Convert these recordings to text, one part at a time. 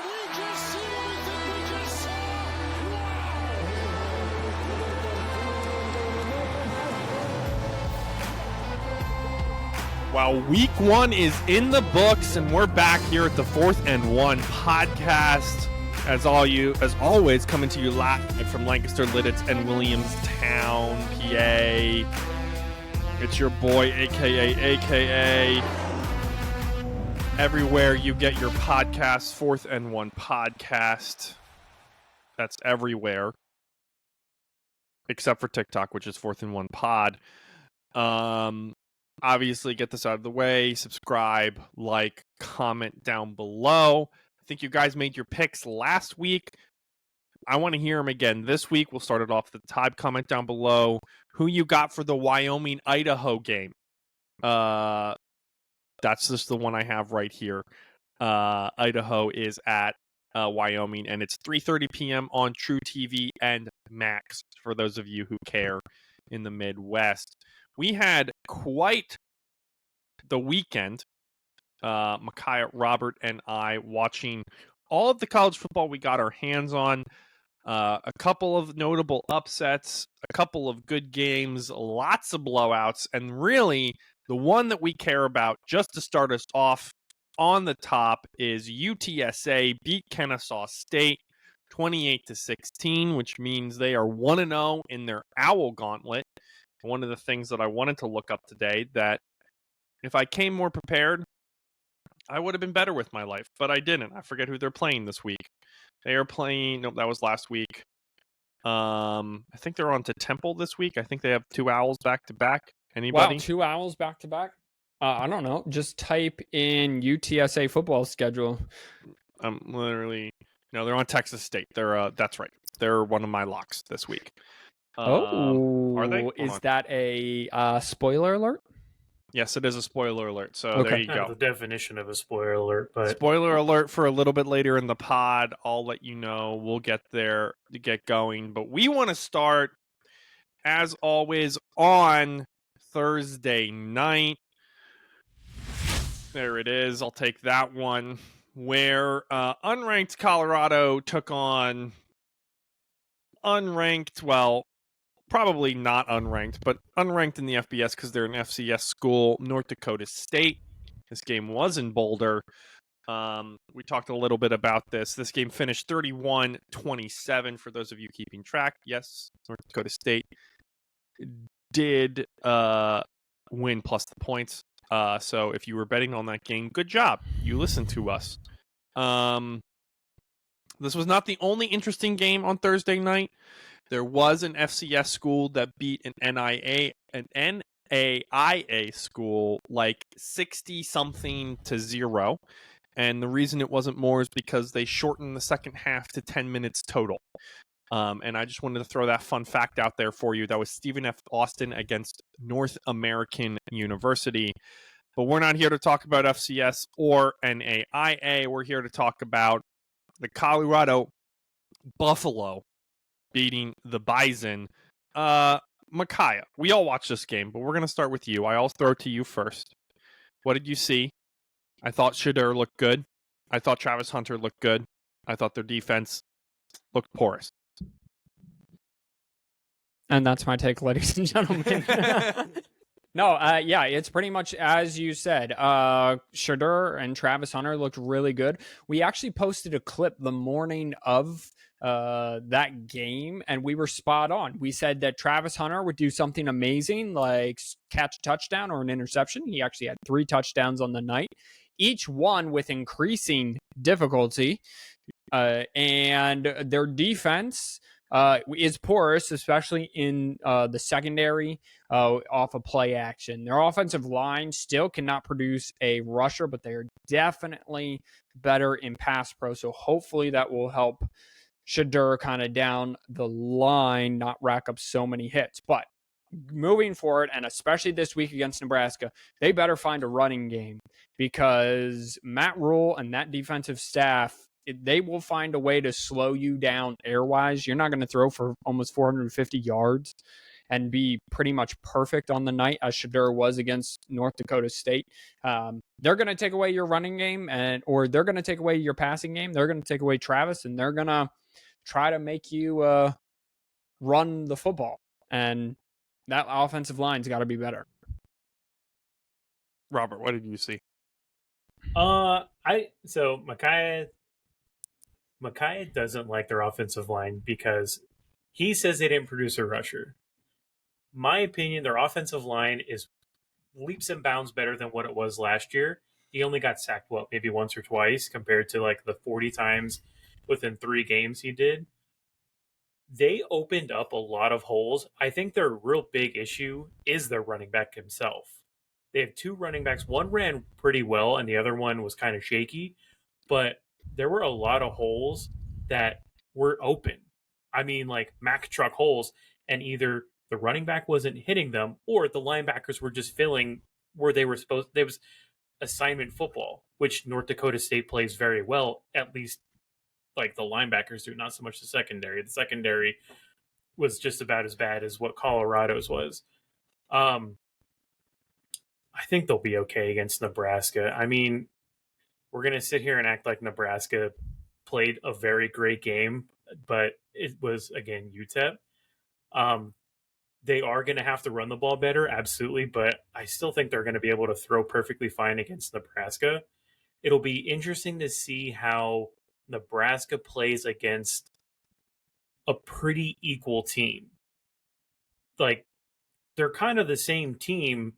we just see everything we just saw? Well, week one is in the books, and we're back here at the 4th and 1 podcast. As always, coming to you live from Lancaster, Lidditz, and Williamstown, PA. It's your boy, aka. Everywhere you get your podcasts, 4th and 1 podcast. That's everywhere. Except for TikTok, which is 4th and 1 pod. Obviously, get this out of the way. Subscribe, like, comment down below. I think you guys made your picks last week. I want to hear them again this week. We'll start it off at the top. Comment down below who you got for the Wyoming-Idaho game. That's just the one I have right here. Idaho is at Wyoming, and it's 3:30 p.m. on True TV and Max for those of you who care in the Midwest. We had quite the weekend. Micaiah, Robert, and I watching all of the college football we got our hands on. A couple of notable upsets, a couple of good games, lots of blowouts, and really the one that we care about just to start us off on the top is UTSA beat Kennesaw State 28-16, which means they are 1-0 in their Owl Gauntlet. One of the things that I wanted to look up today, that if I came more prepared, I would have been better with my life, but I didn't. I forget who they're playing this week. They are playing, nope, that was last week. I think they're on to Temple this week. I think they have 2 Owls back-to-back. Anybody? Wow, 2 Owls back-to-back? I don't know. Just type in UTSA football schedule. No, they're on Texas State. That's right. They're one of my locks this week. Are they? Is that a spoiler alert? Yes, it is a spoiler alert. So Okay. there you go. The definition of a spoiler alert, but Spoiler alert for a little bit later in the pod. I'll let you know. We'll get there to get going. But we want to start, as always, on Thursday night. There it is. I'll take that one. Where unranked Colorado took on unranked, well, probably not unranked, but unranked in the FBS because they're an FCS school, North Dakota State. This game was in Boulder. We talked a little bit about this. This game finished 31-27 for those of you keeping track. Yes, North Dakota State did win plus the points. So if you were betting on that game, good job. You listened to us. This was not the only interesting game on Thursday night. There was an FCS school that beat an NAIA school like 60-something to 0. And the reason it wasn't more is because they shortened the second half to 10 minutes total. And I just wanted to throw that fun fact out there for you. That was Stephen F. Austin against North American University. But we're not here to talk about FCS or NAIA. We're here to talk about the Colorado Buffalo beating the Bison. Micaiah, we all watched this game, but we're going to start with you. I'll throw it to you first. What did you see? I thought Shedeur looked good. I thought Travis Hunter looked good. I thought their defense looked porous. And that's my take, ladies and gentlemen. No, yeah, it's pretty much as you said. Shedeur and Travis Hunter looked really good. We actually posted a clip the morning of that game, and we were spot on. We said that Travis Hunter would do something amazing, like catch a touchdown or an interception. He actually had 3 touchdowns on the night, each one with increasing difficulty. And their defense is porous, especially in the secondary off of play action. Their offensive line still cannot produce a rusher, but they are definitely better in pass pro. So hopefully that will help Shedeur kind of down the line, not rack up so many hits. But moving forward, and especially this week against Nebraska, they better find a running game, because Matt Rule and that defensive staff, they will find a way to slow you down airwise. You're not going to throw for almost 450 yards and be pretty much perfect on the night as Shadur was against North Dakota State. They're going to take away your running game or they're going to take away your passing game. They're going to take away Travis, and they're going to try to make you run the football. And that offensive line's got to be better. Robert, what did you see? Micaiah doesn't like their offensive line because he says they didn't produce a rusher. My opinion, their offensive line is leaps and bounds better than what it was last year. He only got sacked, maybe once or twice compared to like the 40 times within 3 games he did. They opened up a lot of holes. I think their real big issue is their running back himself. They have 2 running backs. One ran pretty well and the other one was kind of shaky, but there were a lot of holes that were open. I mean, like Mack truck holes, and either the running back wasn't hitting them or the linebackers were just filling where they were supposed. There was assignment football, which North Dakota State plays very well, at least like the linebackers do, not so much the secondary. The secondary was just about as bad as what Colorado's was. I think they'll be okay against Nebraska. I mean, we're going to sit here and act like Nebraska played a very great game, but it was, again, UTEP. They are going to have to run the ball better, absolutely, but I still think they're going to be able to throw perfectly fine against Nebraska. It'll be interesting to see how Nebraska plays against a pretty equal team. Like, they're kind of the same team.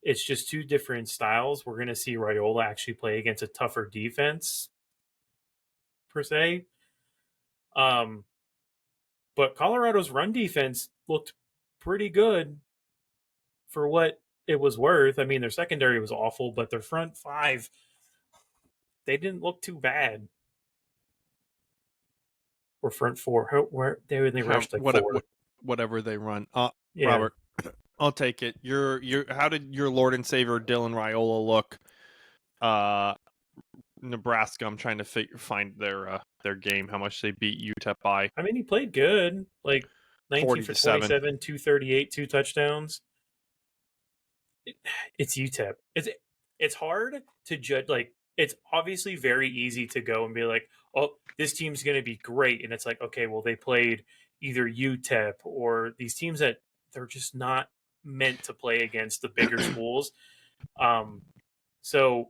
It's just 2 different styles. We're going to see Raiola actually play against a tougher defense, per se. But Colorado's run defense looked pretty good for what it was worth. I mean, their secondary was awful, but their front 5, they didn't look too bad. Or front 4, where they rushed like 4. Whatever they run. Yeah. Robert, I'll take it. How did your Lord and Savior Dylan Raiola look? Nebraska. I'm trying to find their game. How much they beat UTEP by. I mean, he played good. Like 19 for 27, 238, 2 touchdowns. It's UTEP. It's hard to judge. Like, it's obviously very easy to go and be like, oh, this team's going to be great. And it's like, okay, well, they played either UTEP or these teams that they're just not meant to play against the bigger schools. So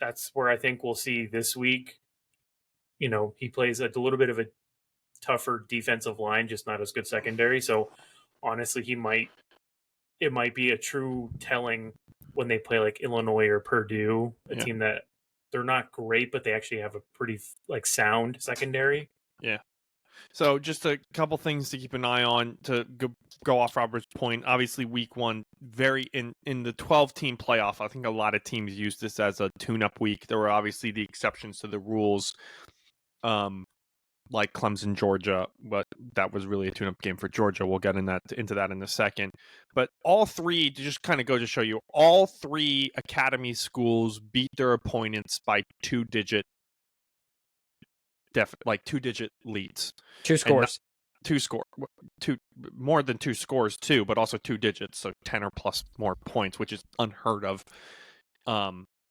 that's where I think we'll see this week. You know, he plays a little bit of a tougher defensive line, just not as good secondary. So honestly, it might be a true telling when they play like Illinois or Purdue, a team that they're not great, but they actually have a pretty like sound secondary. Yeah. So just a couple things to keep an eye on to go off Robert's point. Obviously, week 1, very in the 12-team playoff. I think a lot of teams use this as a tune-up week. There were obviously the exceptions to the rules, like Clemson, Georgia, but that was really a tune-up game for Georgia. We'll get into that in a second. But all 3, to just kind of go to show you, all 3 academy schools beat their opponents by 2-digit leads. 2 scores. 2 more than 2 scores too, but also 2 digits, so 10 or plus more points, which is unheard of.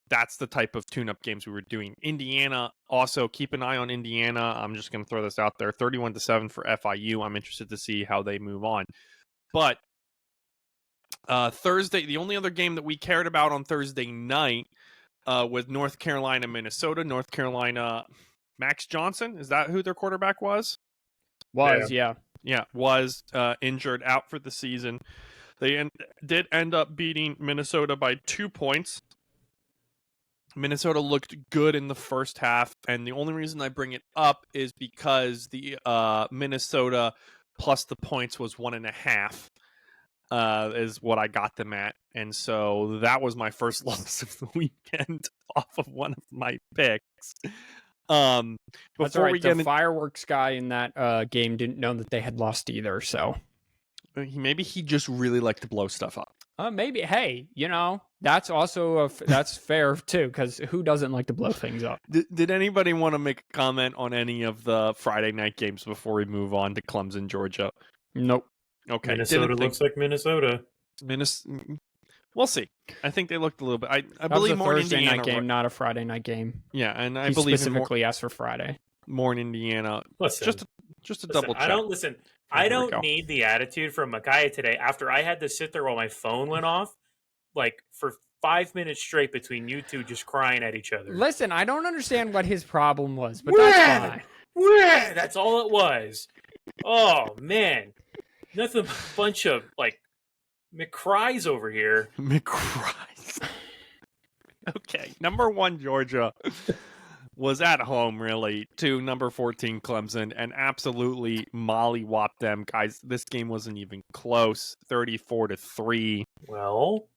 That's the type of tune-up games we were doing. Indiana, also keep an eye on Indiana. I'm just going to throw this out there. 31-7 for FIU. I'm interested to see how they move on. But Thursday, the only other game that we cared about on Thursday night was North Carolina, Minnesota. North Carolina, Max Johnson, is that who their quarterback was? Yeah, was injured, out for the season. They did end up beating Minnesota by 2 points. Minnesota looked good in the first half, and the only reason I bring it up is because the Minnesota plus the points was 1.5, is what I got them at, and so that was my first loss of the weekend off of one of my picks. That's all right. The fireworks guy in that game didn't know that they had lost either, so maybe he just really liked to blow stuff up. Maybe. Hey, that's also that's fair too, because who doesn't like to blow things up? Did anybody want to make a comment on any of the Friday night games before we move on to Clemson, Georgia? Nope. Okay, Minnesota didn't think looks like Minnesota. We'll see. I think they looked a little bit. I That was believe a more in Thursday Indiana. night game, not a Friday night game. Yeah, and I He believe specifically asked for Friday. more in Indiana. Listen, just to double check. I don't listen. Oh, I here we don't go. need the attitude from Micaiah today. After I had to sit there while my phone went off, like for 5 minutes straight between you two just crying at each other. Listen, I don't understand what his problem was, but that's fine. That's all it was. Oh man, nothing but a bunch of like McCries over here. McCries. Okay, number 1 Georgia was at home really to number 14 Clemson and absolutely mollywopped them, guys. This game wasn't even close, 34-3. Well,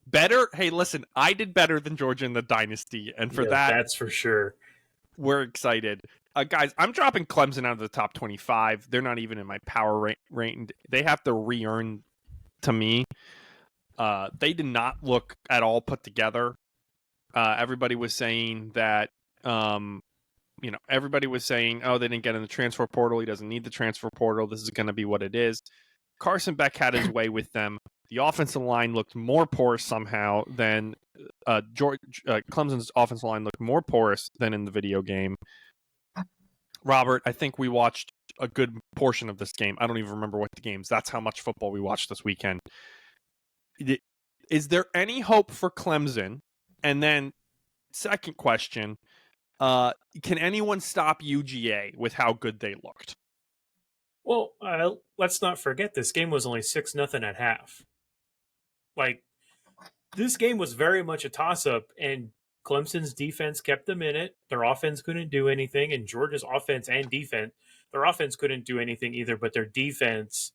better. Hey, listen, I did better than Georgia in the dynasty, and for that's for sure. we're excited. Guys, I'm dropping Clemson out of the top 25. They're not even in my power rank. They have to re-earn to me. They did not look at all put together. Everybody was saying that, everybody was saying, oh, they didn't get in the transfer portal. He doesn't need the transfer portal. This is going to be what it is. Carson Beck had his way with them. The offensive line looked more porous somehow than Clemson's offensive line looked more porous than in the video game. Robert, I think we watched a good portion of this game. I don't even remember what the games. That's how much football we watched this weekend. Is there any hope for Clemson? And then, second question, can anyone stop UGA with how good they looked? Well, let's not forget this game was only 6-0 at half. Like, this game was very much a toss-up, and Clemson's defense kept them in it. Their offense couldn't do anything, and Georgia's offense and defense, their offense couldn't do anything either, but their defense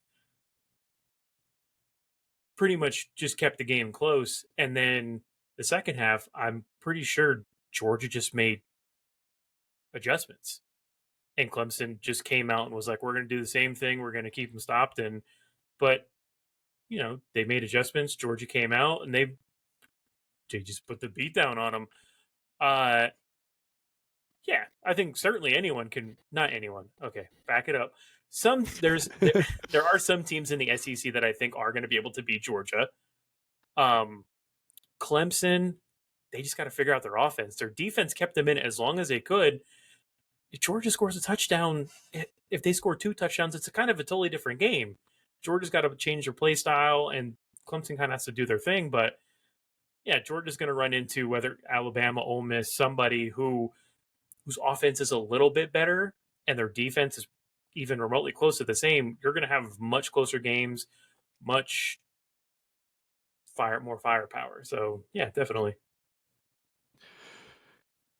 pretty much just kept the game close. And then the second half, I'm pretty sure Georgia just made adjustments. And Clemson just came out and was like, we're going to do the same thing. We're going to keep them stopped. But they made adjustments. Georgia came out and they just put the beat down on them. Yeah, I think certainly anyone can, not anyone. Okay, back it up. There are some teams in the SEC that I think are going to be able to beat Georgia. Clemson, they just got to figure out their offense. Their defense kept them in as long as they could. If Georgia scores a touchdown, if they score 2 touchdowns, it's a kind of a totally different game. Georgia's got to change their play style, and Clemson kind of has to do their thing. But yeah, Georgia's going to run into whether Alabama, Ole Miss, somebody whose offense is a little bit better and their defense is even remotely close to the same. You're going to have much closer games, much more firepower. So yeah, definitely.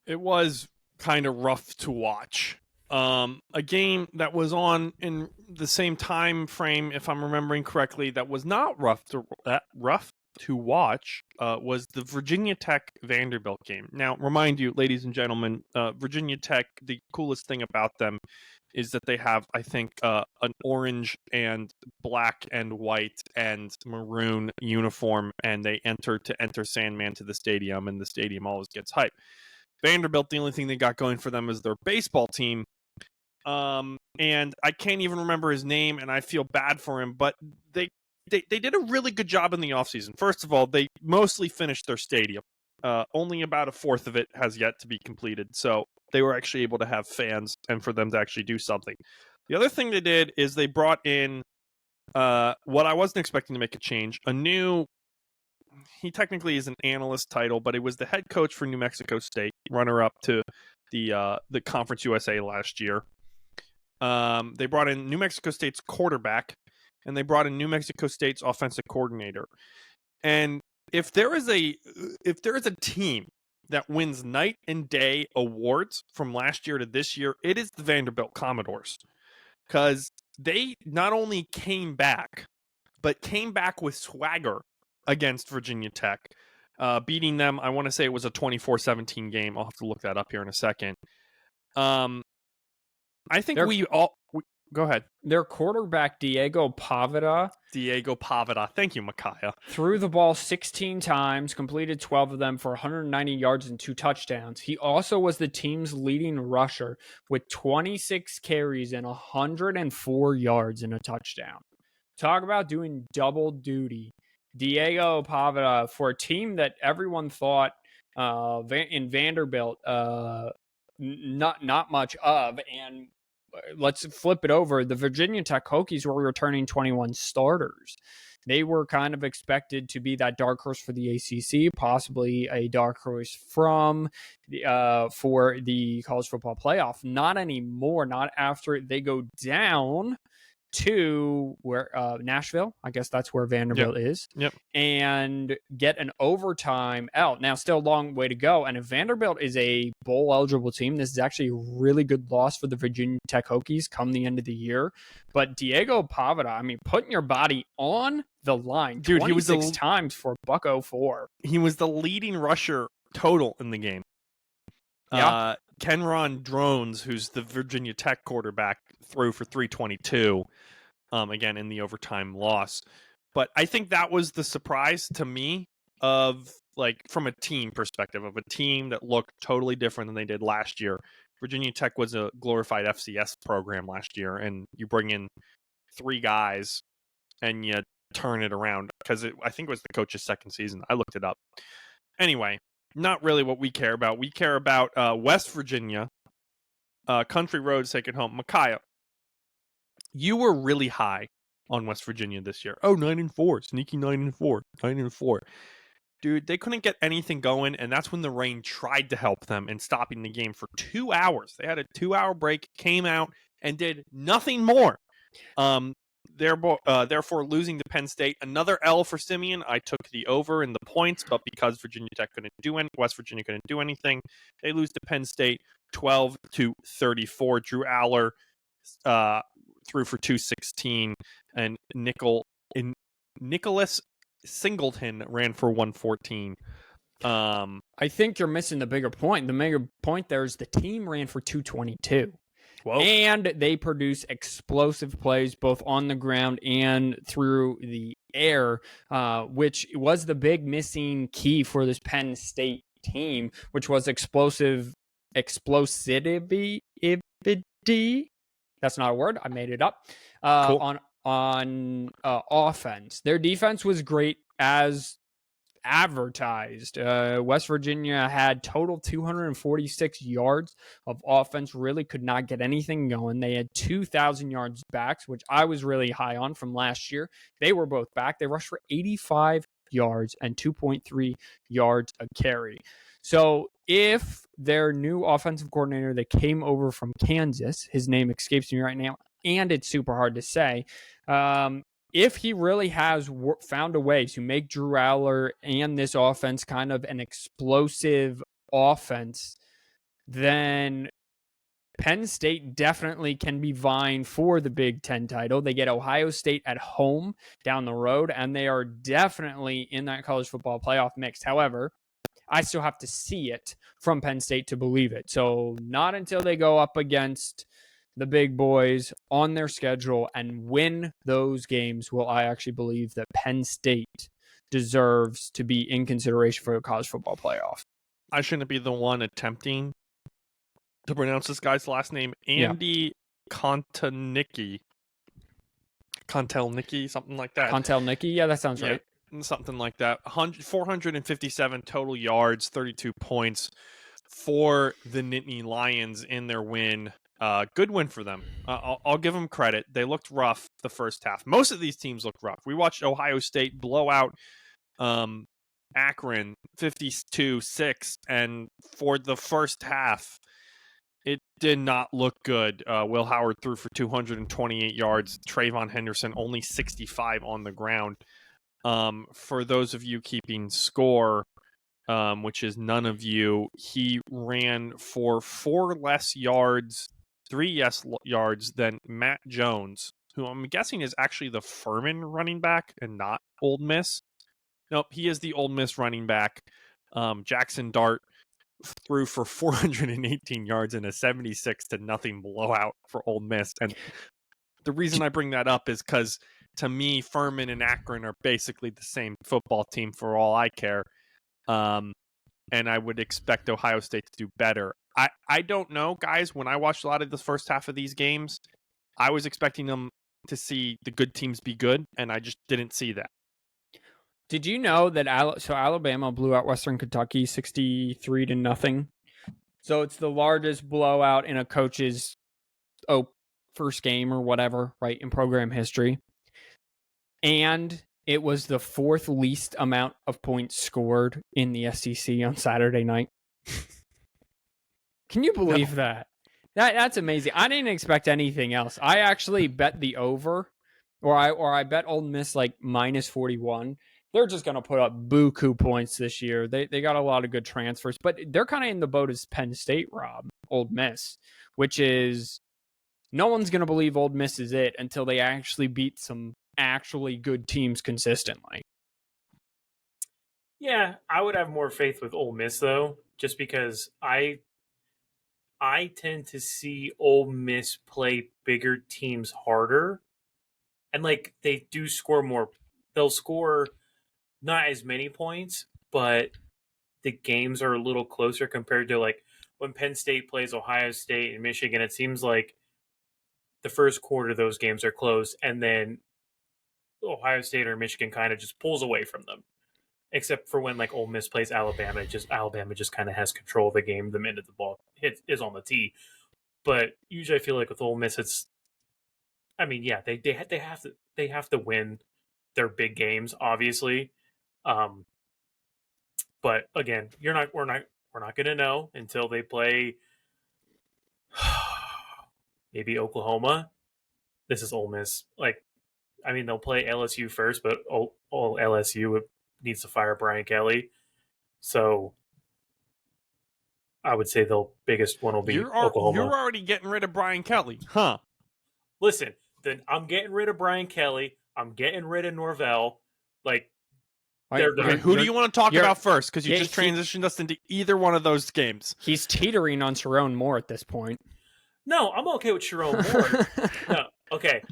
It was kind of rough to watch. A game that was on in the same time frame, if I'm remembering correctly, that was not rough to watch was the Virginia Tech Vanderbilt game. Now, remind you, ladies and gentlemen, Virginia Tech, the coolest thing about them is that they have, I think, an orange and black and white and maroon uniform, and they enter Sandman to the stadium, and the stadium always gets hype. Vanderbilt, the only thing they got going for them is their baseball team. And I can't even remember his name, and I feel bad for him, but they did a really good job in the offseason. First of all, they mostly finished their stadium. Only about a fourth of it has yet to be completed, so they were actually able to have fans and for them to actually do something. The other thing they did is they brought in what I wasn't expecting to make a change, he technically is an analyst title, but he was the head coach for New Mexico State, runner-up to the Conference USA last year. They brought in New Mexico State's quarterback, and they brought in New Mexico State's offensive coordinator. And if there is a team that wins night and day awards from last year to this year, it is the Vanderbilt Commodores, because they not only came back, but came back with swagger against Virginia Tech, beating them. I want to say it was a 24-17 game. I'll have to look that up here in a second. I think Go ahead. Their quarterback, Diego Pavetta, Thank you, Micaiah. threw the ball 16 times, completed 12 of them for 190 yards and 2 touchdowns. He also was the team's leading rusher with 26 carries and 104 yards and a touchdown. Talk about doing double duty. Diego Pavetta, for a team that everyone thought in Vanderbilt not much of, and let's flip it over. The Virginia Tech Hokies were returning 21 starters. They were kind of expected to be that dark horse for the ACC, possibly a dark horse for the college football playoff. Not anymore. Not after they go down to where Nashville, I guess that's where Vanderbilt is, and get an overtime out. Now, still a long way to go. And if Vanderbilt is a bowl eligible team, this is actually a really good loss for the Virginia Tech Hokies come the end of the year. But Diego Pavetta, I mean, putting your body on the line, dude, he was 6 times for $104. He was the leading rusher total in the game. Yeah. Kenron Drones, who's the Virginia Tech quarterback, threw for 322, again in the overtime loss. But I think that was the surprise to me of, like, from a team perspective, of a team that looked totally different than they did last year. Virginia Tech was a glorified FCS program last year, and you bring in 3 guys and you turn it around, because I think it was the coach's second season. I looked it up. Anyway, not really what we care about. We care about West Virginia, Country Road, Sacred Home. Micaiah, you were really high on West Virginia this year. Oh, 9-4, sneaky 9-4, 9-4. Dude, they couldn't get anything going, and that's when the rain tried to help them in stopping the game for 2 hours. They had a 2-hour break, came out, and did nothing more. Therefore, losing to Penn State. Another L for Simeon. I took the over in the points, but because West Virginia couldn't do anything, they lose to Penn State 12-34. Drew Aller threw for 216, and Nicholas Singleton ran for 114. I think you're missing the bigger point. The bigger point there is the team ran for 222. Whoa. And they produce explosive plays both on the ground and through the air, which was the big missing key for this Penn State team, which was explosivity. That's not a word. I made it up. Cool. On offense. Their defense was great as advertised. West Virginia had total 246 yards of offense, really could not get anything going. They had 2,000 yards backs, which I was really high on from last year. They were both back. They rushed for 85 yards and 2.3 yards a carry. So if their new offensive coordinator that came over from Kansas, his name escapes me right now, and it's super hard to say, if he really has found a way to make Drew Aller and this offense kind of an explosive offense, then Penn State definitely can be vying for the Big Ten title. They get Ohio State at home down the road, and they are definitely in that college football playoff mix. However, I still have to see it from Penn State to believe it. So not until they go up against the big boys on their schedule and win those games will I actually believe that Penn State deserves to be in consideration for a college football playoff. I shouldn't be the one attempting to pronounce this guy's last name. Andy Kontelnicki, something like that. Kontelnicki, yeah, that sounds right. Something like that. 457 total yards, 32 points for the Nittany Lions in their win. Good win for them. I'll give them credit. They looked rough the first half. Most of these teams looked rough. We watched Ohio State blow out Akron 52-6, and for the first half, it did not look good. Will Howard threw for 228 yards. Trayvon Henderson only 65 on the ground. For those of you keeping score, which is none of you, he ran for 3 less yards than Matt Jones, who I'm guessing is actually the Furman running back and not Ole Miss. Nope, he is the Ole Miss running back. Jackson Dart threw for 418 yards in a 76-0 blowout for Ole Miss. And the reason I bring that up is because to me, Furman and Akron are basically the same football team for all I care. And I would expect Ohio State to do better. I don't know, guys. When I watched a lot of the first half of these games, I was expecting them to see the good teams be good, and I just didn't see that. Did you know that Alabama blew out Western Kentucky 63-0? So it's the largest blowout in a coach's first game or whatever, right, in program history. And it was the fourth least amount of points scored in the SEC on Saturday night. Can you believe that? That's amazing. I didn't expect anything else. I actually bet the over, or I bet Ole Miss like minus 41. They're just going to put up buku points this year. They got a lot of good transfers, but they're kind of in the boat as Penn State, Rob, Ole Miss, which is no one's going to believe Ole Miss is it until they actually beat some actually good teams consistently. Yeah, I would have more faith with Ole Miss though, just because I tend to see Ole Miss play bigger teams harder, and like they do score more. They'll score not as many points, but the games are a little closer compared to like when Penn State plays Ohio State and Michigan. It seems like the first quarter of those games are close, and then Ohio State or Michigan kind of just pulls away from them. Except for when like Ole Miss plays Alabama, Alabama just kind of has control of the game the minute the ball is on the tee. But usually, I feel like with Ole Miss, they have to win their big games, obviously. But again, we're not going to know until they play maybe Oklahoma. This is Ole Miss. They'll play LSU first, but all LSU needs to fire Brian Kelly. So I would say the biggest one will be Oklahoma. You're already getting rid of Brian Kelly, huh? Listen, then I'm getting rid of Brian Kelly. I'm getting rid of Norvell. Who do you want to talk about first? Because you just transitioned us into either one of those games. He's teetering on Sharon Moore at this point. No, I'm okay with Sharon Moore. No, okay.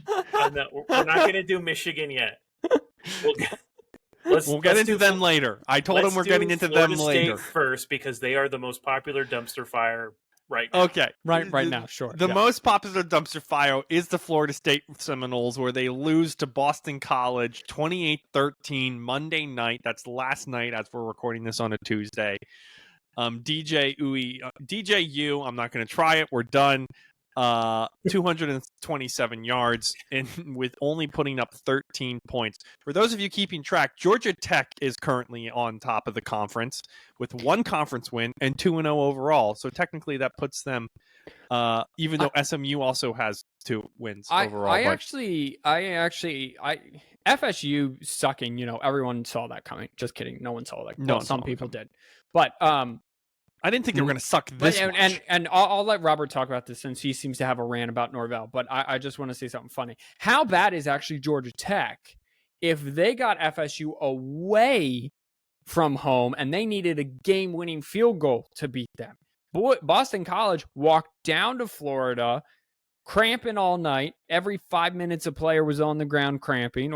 No, we're not going to do Michigan yet. We'll get into them later. I told him we're getting into them later. State first because they are the most popular dumpster fire right now. Okay. Right now, sure. The most popular dumpster fire is the Florida State Seminoles, where they lose to Boston College 28-13 Monday night. That's last night as we're recording this on a Tuesday. DJ U, I'm not going to try it. We're done. 227 yards and with only putting up 13 points. For those of you keeping track, Georgia Tech is currently on top of the conference with one conference win and 2-0 overall. So technically that puts them, even though SMU also has 2 wins overall. FSU sucking, everyone saw that coming. Just kidding. No one saw that. No, some people did. But I didn't think they were going to suck this much. And I'll let Robert talk about this since he seems to have a rant about Norvell. But I just want to say something funny. How bad is actually Georgia Tech if they got FSU away from home and they needed a game-winning field goal to beat them? Boston College walked down to Florida, cramping all night. Every 5 minutes, a player was on the ground cramping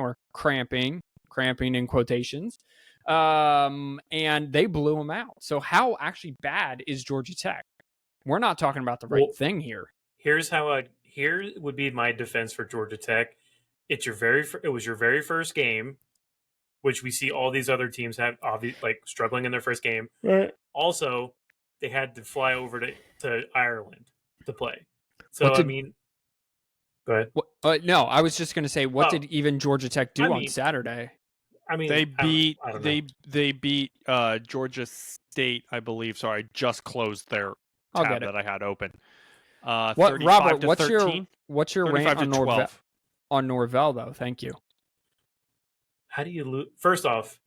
in quotations. And they blew them out. So how actually bad is Georgia Tech? We're not talking about the right thing here. Here would be my defense for Georgia Tech. It was your very first game, which we see all these other teams have struggling in their first game. Right. Also, they had to fly over to Ireland to play. So go ahead. No, I was just going to say, what did even Georgia Tech do on Saturday? They beat Georgia State, I believe. Sorry, I just closed their tab that I had open. Robert, what's your rant on 12. Norvell though? Thank you. How do you lose? First off,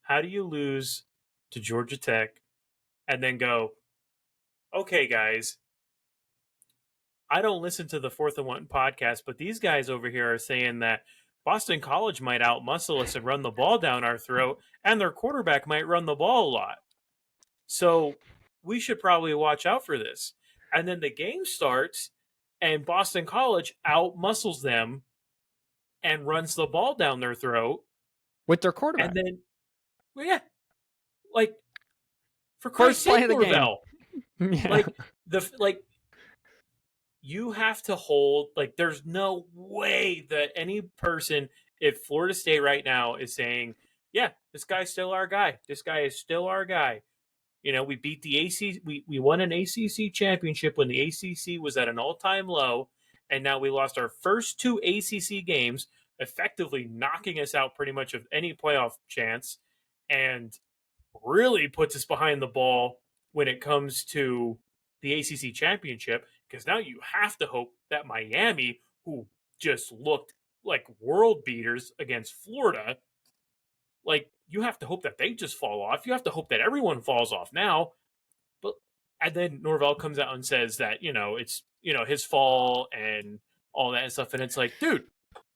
how do you lose to Georgia Tech and then go, okay, guys, I don't listen to the 4th and 1 podcast, but these guys over here are saying that Boston College might outmuscle us and run the ball down our throat, and their quarterback might run the ball a lot. So we should probably watch out for this. And then the game starts, and Boston College out muscles them and runs the ball down their throat. with their quarterback. And then, well, yeah, like for First Christ's play sake, of the game. Norvell, Yeah. like you have to hold. Like, there's no way that any person, if Florida State right now is saying, "Yeah, this guy's still our guy. This guy is still our guy." We beat the ACC. We won an ACC championship when the ACC was at an all-time low, and now we lost our first 2 ACC games, effectively knocking us out pretty much of any playoff chance, and really puts us behind the ball when it comes to the ACC championship, because now you have to hope that Miami, who just looked like world beaters against Florida, like, you have to hope that they just fall off. You have to hope that everyone falls off now. But and then Norvell comes out and says that, it's, his fault and all that stuff. And it's like, dude,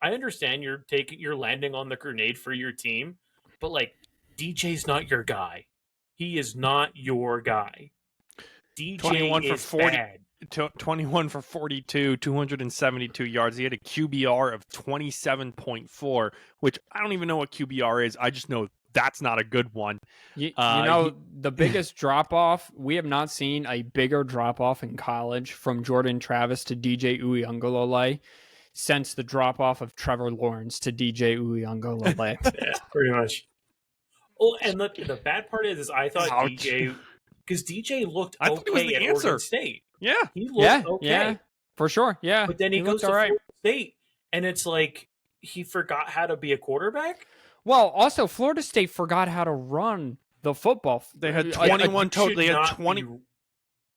I understand you're landing on the grenade for your team, but like, DJ's not your guy. He is not your guy. DJ 21 for is 40. bad. 21 for 42, 272 yards. He had a QBR of 27.4, which I don't even know what QBR is. I just know that's not a good one. The biggest drop off, we have not seen a bigger drop off in college from Jordan Travis to DJ Uyunglele since the drop off of Trevor Lawrence to DJ Uyunglele. Yeah, pretty much. Oh, and look, the bad part is I thought Ouch. DJ, because DJ looked I thought he was okay the at answer. Oregon State. Yeah. He looked okay. Yeah, for sure. Yeah. But then he goes looked to all right. Florida State, and it's like he forgot how to be a quarterback. Well, also Florida State forgot how to run the football. They had Like, 21 total. They had 20,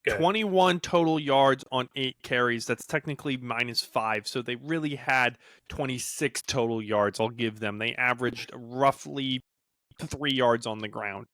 Good. 21 total yards on 8 carries. That's technically -5. So they really had 26 total yards. I'll give them. They averaged roughly 3 yards on the ground.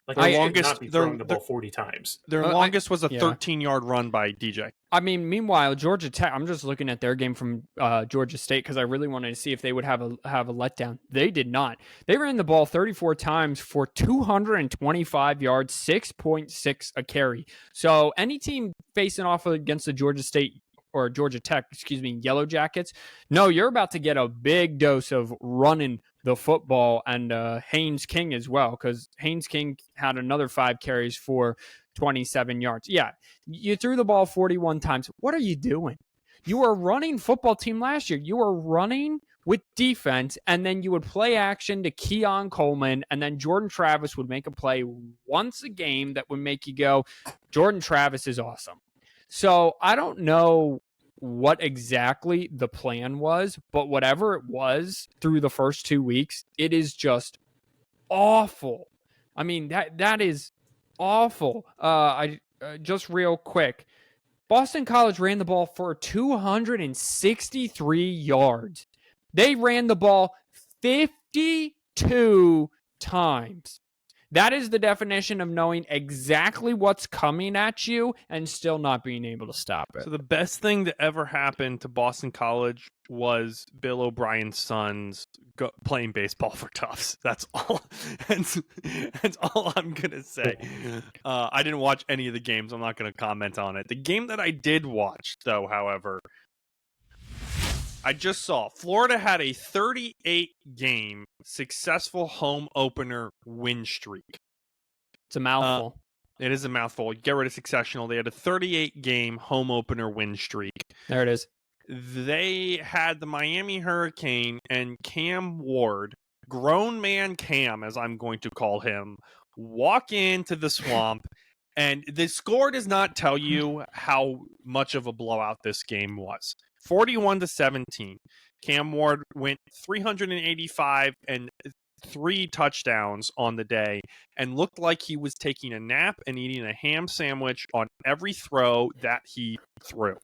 Like, Their they should longest- not be their- throwing the ball 40 times. Their I- longest was a yeah. 13-yard run by DJ. I mean, meanwhile, Georgia Tech. I'm just looking at their game from Georgia State because I really wanted to see if they would have a letdown. They did not. They ran the ball 34 times for 225 yards, 6.6 a carry. So any team facing off against the Georgia State or Georgia Tech, Yellow Jackets, no, you're about to get a big dose of running the football, and Haynes King as well, because Haynes King had another 5 carries for 27 yards. Yeah, you threw the ball 41 times. What are you doing? You were running football team last year. You were running with defense, and then you would play action to Keon Coleman, and then Jordan Travis would make a play once a game that would make you go, Jordan Travis is awesome. So I don't know what exactly the plan was, but whatever it was through the first 2 weeks, it is just awful. I mean, that is awful. Just real quick, Boston College ran the ball for 263 yards. They ran the ball 52 times. That is the definition of knowing exactly what's coming at you and still not being able to stop it. So the best thing that ever happened to Boston College was Bill O'Brien's sons playing baseball for Tufts. That's all. That's all I'm gonna say. I didn't watch any of the games. I'm not gonna comment on it. The game that I did watch, though, however, I just saw Florida had a 38-game successful home opener win streak. It's a mouthful. It is a mouthful. Get rid of successional. They had a 38-game home opener win streak. There it is. They had the Miami Hurricane and Cam Ward, grown man Cam, as I'm going to call him, walk into the swamp. And the score does not tell you how much of a blowout this game was. 41-17. Cam Ward went 385 and 3 touchdowns on the day and looked like he was taking a nap and eating a ham sandwich on every throw that he threw.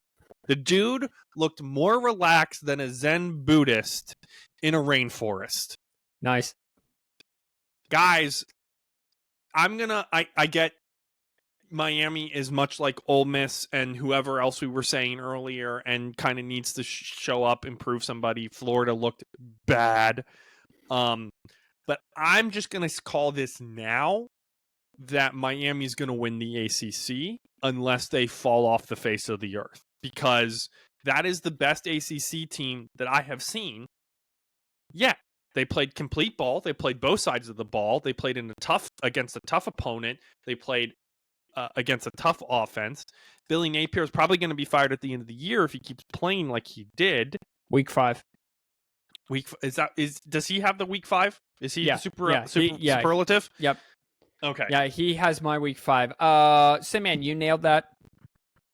The dude looked more relaxed than a Zen Buddhist in a rainforest. Nice. Guys, I get Miami is much like Ole Miss and whoever else we were saying earlier and kind of needs to show up, improve somebody. Florida looked bad. But I'm just going to call this now that Miami's going to win the ACC unless they fall off the face of the earth. because that is the best ACC team that I have seen. Yeah, they played complete ball. They played both sides of the ball. They played against a tough opponent. They played against a tough offense. Billy Napier is probably going to be fired at the end of the year if he keeps playing like he did. Week 5. Does he have the week 5? Is he Yeah. superlative? Yep. Okay. Yeah, he has my week 5. Simman, you nailed that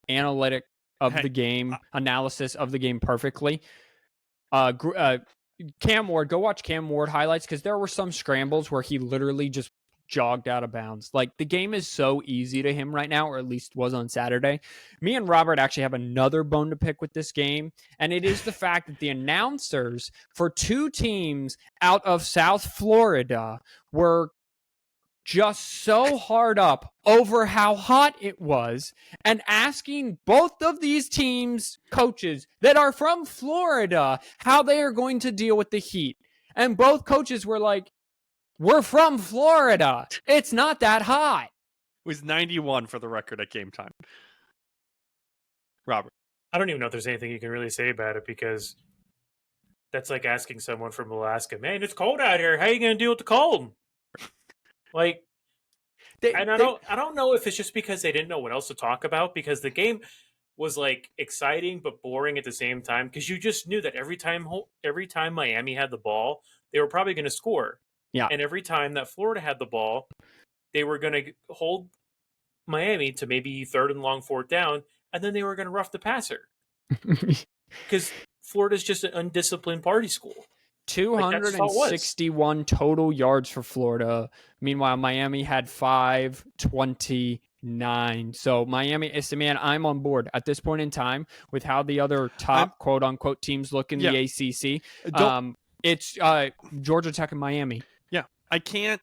analytic of the game, analysis of the game perfectly. Cam Ward, go watch Cam Ward highlights because there were some scrambles where he literally just jogged out of bounds. Like, the game is so easy to him right now, or at least was on Saturday. Me and Robert actually have another bone to pick with this game, and it is the fact that the announcers for 2 teams out of South Florida were just so hard up over how hot it was and asking both of these teams' coaches that are from Florida how they are going to deal with the heat. And both coaches were like, we're from Florida. It's not that hot. It was 91 for the record at game time. Robert. I don't even know if there's anything you can really say about it because that's like asking someone from Alaska, man, it's cold out here. How are you going to deal with the cold? Like, I don't know if it's just because they didn't know what else to talk about because the game was like exciting but boring at the same time because you just knew that every time Miami had the ball, they were probably going to score. Yeah. And every time that Florida had the ball, they were going to hold Miami to maybe 3rd and long 4th down, and then they were going to rough the passer. Because Florida's just an undisciplined party school. 261 total yards for Florida. Meanwhile, Miami had 529. So Miami, man, I'm on board at this point in time with how the other top quote unquote teams look in the ACC. It's Georgia Tech and Miami. Yeah, I can't.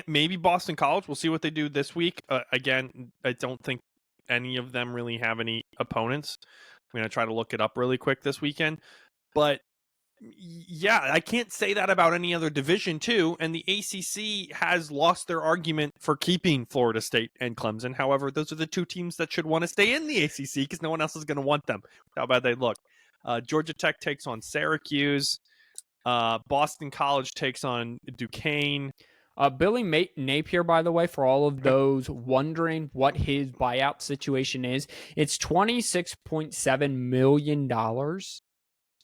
Maybe Boston College. We'll see what they do this week. Again, I don't think any of them really have any opponents. I'm gonna try to look it up really quick this weekend, but. Yeah, I can't say that about any other division, too. And the ACC has lost their argument for keeping Florida State and Clemson. However, those are the 2 teams that should want to stay in the ACC because no one else is going to want them. How bad they look. Georgia Tech takes on Syracuse. Boston College takes on Duquesne. Billy Napier, by the way, for all of those wondering what his buyout situation is, it's $26.7 million.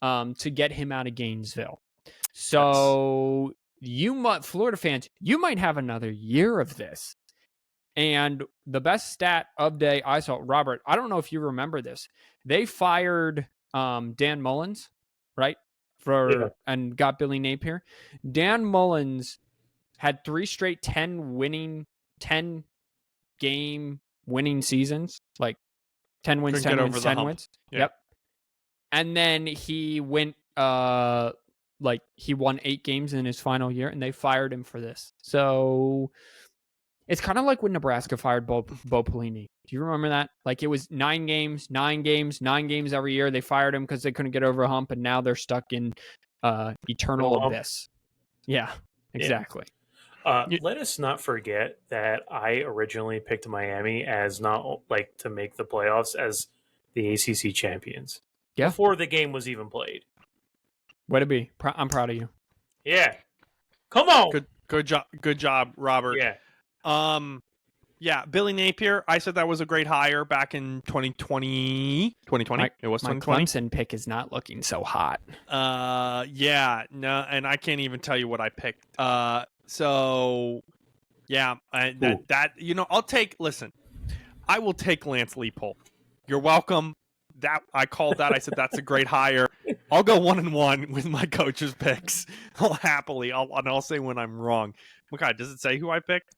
To get him out of Gainesville. So Florida fans, you might have another year of this. And the best stat of day I saw, Robert, I don't know if you remember this. They fired Dan Mullins, right? And got Billy Napier. Dan Mullins had 3 straight 10 game winning seasons, like 10 wins, 10 wins, 10 wins. Yeah. Yep. And then he went, he won 8 games in his final year, and they fired him for this. So it's kind of like when Nebraska fired Bo Pelini. Do you remember that? Like, it was 9 games every year. They fired him because they couldn't get over a hump, and now they're stuck in eternal abyss. Yeah, exactly. Yeah. Let us not forget that I originally picked Miami as not like to make the playoffs as the ACC champions. Yeah. Before the game was even played. Way to be. I'm proud of you. Yeah. Come on. Good job, Robert. Yeah. Yeah, Billy Napier, I said that was a great hire back in 2020. It was 2020. My Clemson pick is not looking so hot. Yeah, no, and I can't even tell you what I picked. So yeah, I will take Lance Leipold. You're welcome. That I called that. I said that's a great hire. I'll go 1-1 with my coach's picks. I'll say when I'm wrong. Okay, does it say who I picked?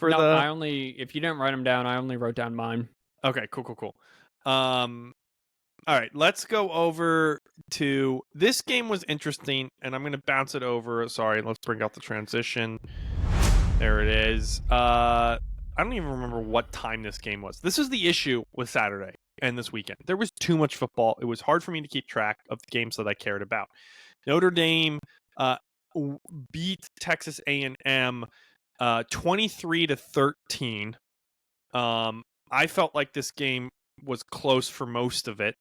If you didn't write them down, I only wrote down mine. Okay, cool. All right, let's go over to this game was interesting, and I'm going to bounce it over. Sorry, let's bring out the transition. There it is. I don't even remember what time this game was. This is the issue with Saturday and this weekend. There was too much football. It was hard for me to keep track of the games that I cared about. Notre Dame beat Texas A&M 23-13. I felt like this game was close for most of it.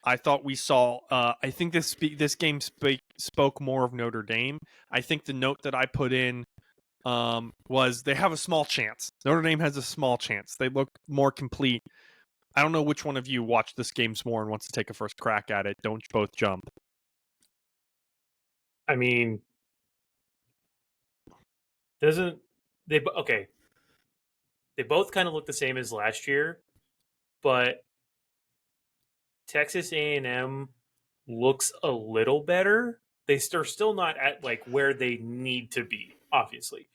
I thought we saw. I think this game spoke more of Notre Dame. I think the note that I put in was they have a small chance. Notre Dame has a small chance. They look more complete. I don't know which one of you watched this game more and wants to take a first crack at it. Don't both jump. I mean, doesn't they? Okay, they both kind of look the same as last year, but Texas A&M looks a little better. They're still not at like where they need to be, obviously,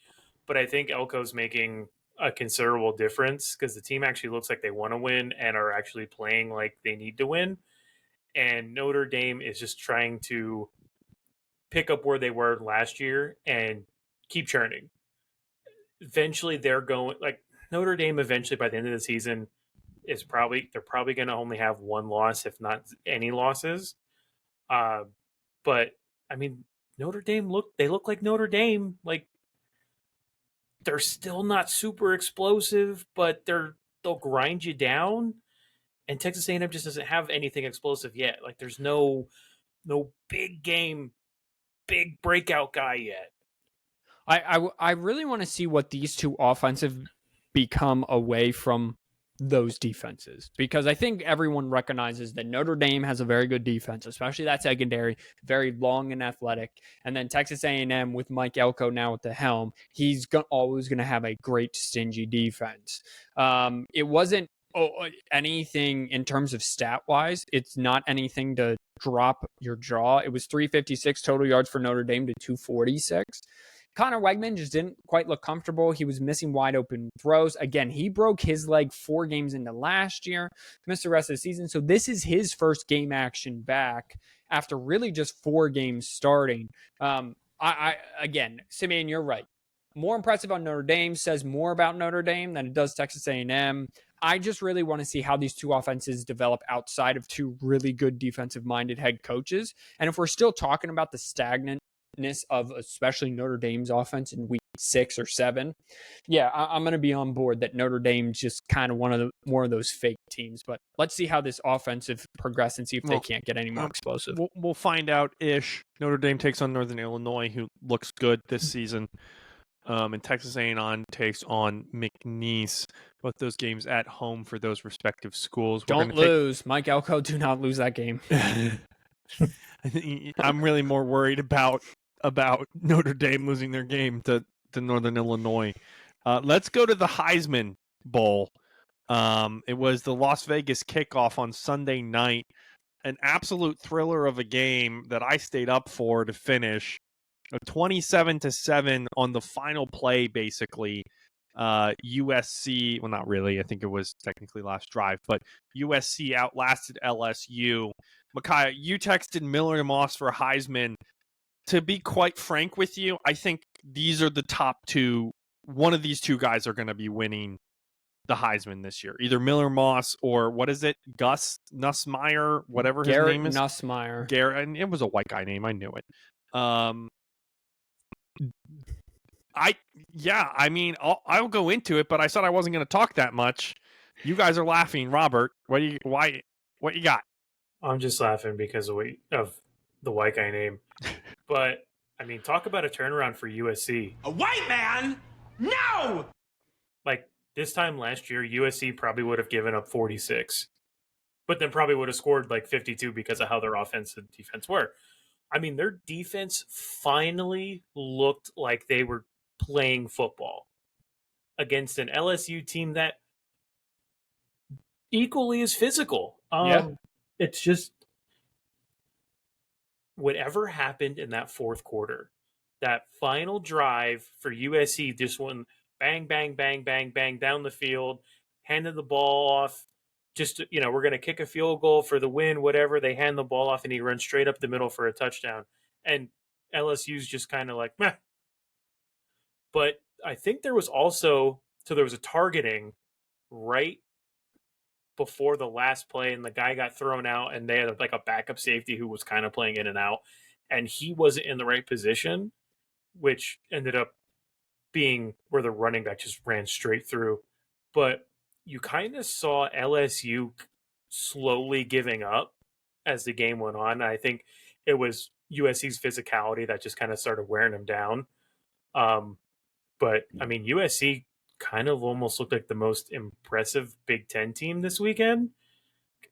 but I think Elko's making a considerable difference because the team actually looks like they want to win and are actually playing like they need to win. And Notre Dame is just trying to pick up where they were last year and keep churning. Eventually, they're going like Notre Dame. Eventually, by the end of the season, they're probably going to only have one loss, if not any losses. But I mean, Notre Dame look like Notre Dame. Like they're still not super explosive, but they'll grind you down. And Texas A&M just doesn't have anything explosive yet. Like there's no big game, big breakout guy yet. I really want to see what these two offensive become away from those defenses, because I think everyone recognizes that Notre Dame has a very good defense, especially that secondary, very long and athletic. And then Texas A&M with Mike Elko now at the helm, he's always going to have a great stingy defense. It wasn't anything in terms of stat wise. It's not anything to drop your jaw. It was 356 total yards for Notre Dame to 246. Connor Wegman just didn't quite look comfortable. He was missing wide open throws. Again, he broke his leg 4 games into last year, missed the rest of the season. So this is his first game action back after really just 4 games starting. Again, Simeon, you're right. More impressive on Notre Dame says more about Notre Dame than it does Texas A&M. I just really want to see how these two offenses develop outside of 2 really good defensive-minded head coaches. And if we're still talking about the stagnant of especially Notre Dame's offense in week 6 or 7, yeah, I'm going to be on board that Notre Dame's just kind of more of those fake teams. But let's see how this offensive progresses and see if they can't get any more explosive. We'll find out ish. Notre Dame takes on Northern Illinois, who looks good this season. And Texas A&M takes on McNeese. Both those games at home for those respective schools. Don't lose. Mike Elko, do not lose that game. I'm really more worried about Notre Dame losing their game to Northern Illinois. Let's go to the Heisman Bowl. It was the Las Vegas kickoff on Sunday night. An absolute thriller of a game that I stayed up for to finish. 27-7 on the final play, basically. USC, well, not really. I think it was technically last drive, but USC outlasted LSU. Micaiah, you texted Miller and Moss for Heisman. To be quite frank with you, I think these are the top 2. One of these 2 guys are going to be winning the Heisman this year. Either Miller Moss or what is it? Gus Nussmeier, whatever his name is. Nussmeier. Garrett, and it was a white guy name. I knew it. I mean, I'll go into it, but I said I wasn't going to talk that much. You guys are laughing, Robert. What you got? I'm just laughing because of the white guy name. But I mean, talk about a turnaround for USC. A white man? No! Like this time last year, USC probably would have given up 46, but then probably would have scored like 52 because of how their offense and defense were. I mean, their defense finally looked like they were playing football against an LSU team that equally is physical. It's just whatever happened in that fourth quarter, that final drive for USC, just went bang, bang, bang, bang, bang down the field, handed the ball off. Just, we're going to kick a field goal for the win, whatever. They hand the ball off and he runs straight up the middle for a touchdown. And LSU's just kind of like, meh. But I think there was a targeting right before the last play and the guy got thrown out and they had like a backup safety who was kind of playing in and out and he wasn't in the right position, which ended up being where the running back just ran straight through. But you kind of saw LSU slowly giving up as the game went on. I think it was USC's physicality that just kind of started wearing them down. But I mean, USC kind of almost looked like the most impressive Big Ten team this weekend.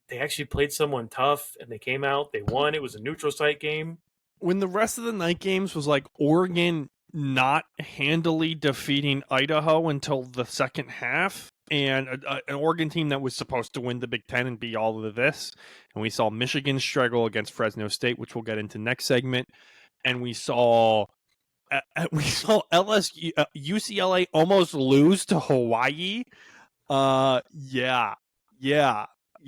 They actually played someone tough and they came out, they won. It was a neutral site game. When the rest of the night games was like Oregon not handily defeating Idaho until the second half, and an Oregon team that was supposed to win the Big Ten and be all of this, and we saw Michigan struggle against Fresno State, which we'll get into next segment, and we saw LSU, UCLA almost lose to Hawaii. Yeah.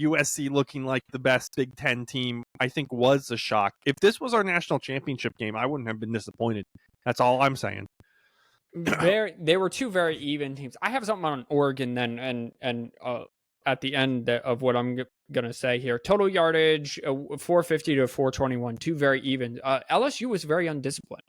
USC looking like the best Big Ten team, I think, was a shock. If this was our national championship game, I wouldn't have been disappointed. That's all I'm saying. They were two very even teams. I have something on Oregon then, and at the end of what I'm gonna say here, total yardage 450 to 421, two very even. LSU was very undisciplined.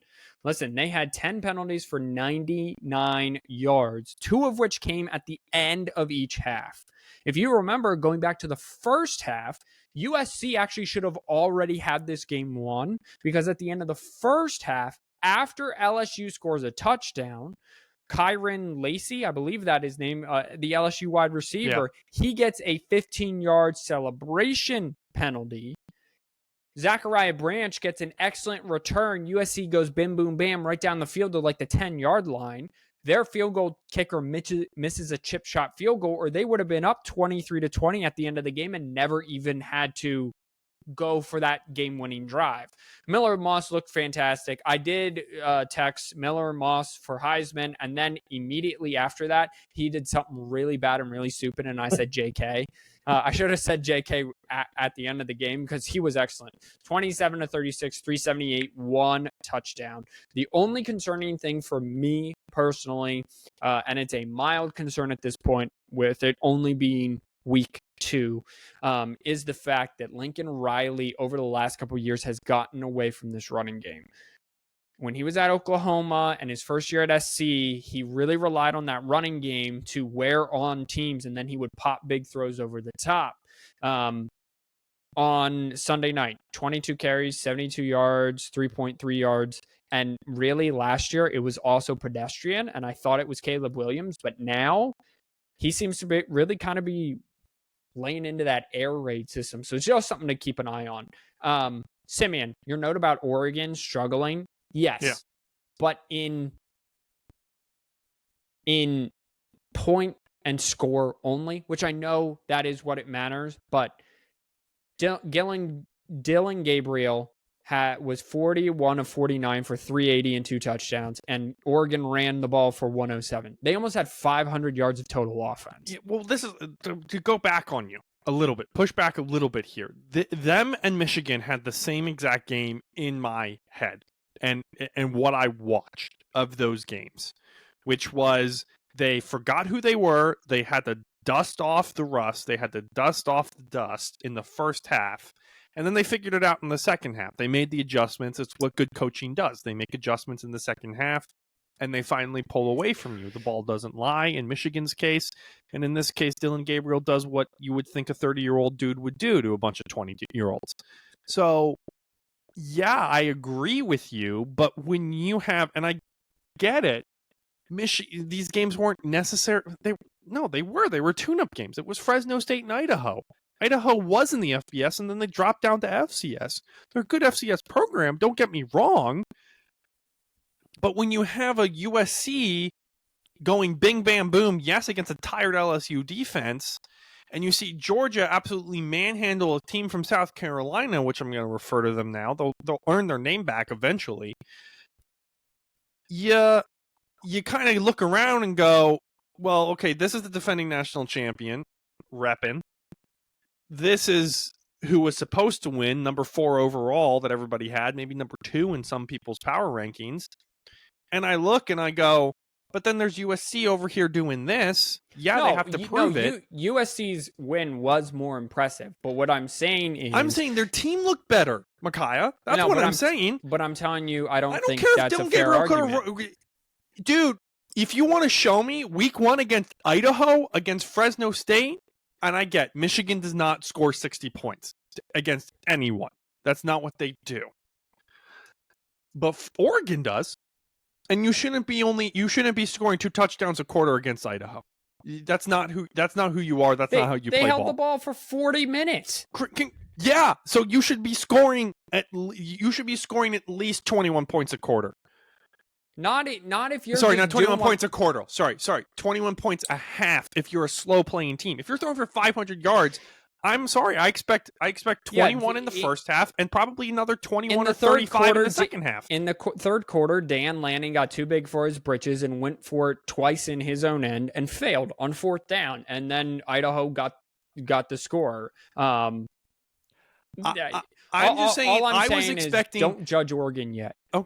Listen, they had 10 penalties for 99 yards, two of which came at the end of each half. If you remember, going back to the first half, USC actually should have already had this game won, because at the end of the first half, after LSU scores a touchdown, Kyron Lacey, I believe that is his name, the LSU wide receiver, he gets a 15-yard celebration penalty. Zachariah Branch gets an excellent return. USC goes bim, boom, bam right down the field to like the 10-yard line. Their field goal kicker misses a chip shot field goal, or they would have been up 23-20 at the end of the game and never even had to go for that game-winning drive. Miller Moss looked fantastic. I did text Miller Moss for Heisman, and then immediately after that, he did something really bad and really stupid, and I said JK. I should have said JK at the end of the game, because he was excellent. 27-36, 378, one touchdown. The only concerning thing for me personally, and it's a mild concern at this point with it only being week 2, is the fact that Lincoln Riley over the last couple of years has gotten away from this running game. When he was at Oklahoma and his first year at SC, he really relied on that running game to wear on teams, and then he would pop big throws over the top. On Sunday night, 22 carries, 72 yards, 3.3 yards. And really last year, it was also pedestrian, and I thought it was Caleb Williams, but now he seems to be really kind of be laying into that air raid system. So it's just something to keep an eye on. Simeon, your note about Oregon struggling. Yes. Yeah. But in point and score only, which I know that is what it matters, but Dylan Gabriel was 41 of 49 for 380 and 2 touchdowns, and Oregon ran the ball for 107. They almost had 500 yards of total offense. Yeah, well, this is to go back on you a little bit, push back a little bit here. Them and Michigan had the same exact game in my head, and what I watched of those games, which was they forgot who they were. They had to dust off the rust. They had to dust off the dust in the first half. And then they figured it out in the second half. They made the adjustments. It's what good coaching does. They make adjustments in the second half, and they finally pull away from you. The ball doesn't lie in Michigan's case. And in this case, Dylan Gabriel does what you would think a 30-year-old dude would do to a bunch of 20-year-olds. So, yeah, I agree with you. But when you have, and I get it, these games weren't necessary. They were tune-up games. It was Fresno State and Idaho. Idaho was in the FBS, and then they dropped down to FCS. They're a good FCS program, don't get me wrong. But when you have a USC going bing, bam, boom, yes, against a tired LSU defense, and you see Georgia absolutely manhandle a team from South Carolina, which I'm going to refer to them now. They'll earn their name back eventually. You kind of look around and go, well, okay, this is the defending national champion, repping. This is who was supposed to win, number 4 overall that everybody had, maybe number 2 in some people's power rankings. And I look and I go, but then there's USC over here doing this. Yeah, they have to prove it. USC's win was more impressive. But what I'm saying is... I'm saying their team looked better, Micaiah. That's what I'm saying. But I'm telling you, I don't think care that's if a fair argument. Dude, if you want to show me week 1 against Idaho, against Fresno State, and I get Michigan does not score 60 points against anyone. That's not what they do. But Oregon does. And you shouldn't be scoring 2 touchdowns a quarter against Idaho. That's not who you are. That's not how you play ball. They held the ball for 40 minutes. Yeah, so you should be scoring at least 21 points a quarter. Not if you're not 21 points a quarter. Sorry, 21 points a half if you're a slow playing team. If you're throwing for 500 yards, I'm sorry, I expect 21 in the first half and probably another 21 or 35 in the second half. In the third quarter, Dan Lanning got too big for his britches and went for it twice in his own end and failed on 4th down. And then Idaho got the score. I'm just saying, I was expecting. Don't judge Oregon yet. Oh,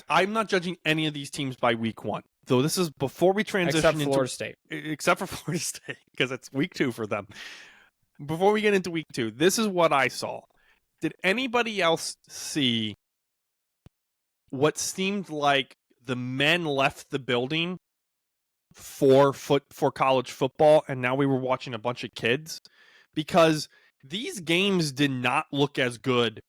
I'm not judging any of these teams by week 1. So this is before we transition except Florida State. Except for Florida State, because it's week 2 for them. Before we get into week 2, this is what I saw. Did anybody else see what seemed like the men left the building for college football, and now we were watching a bunch of kids? Because these games did not look as good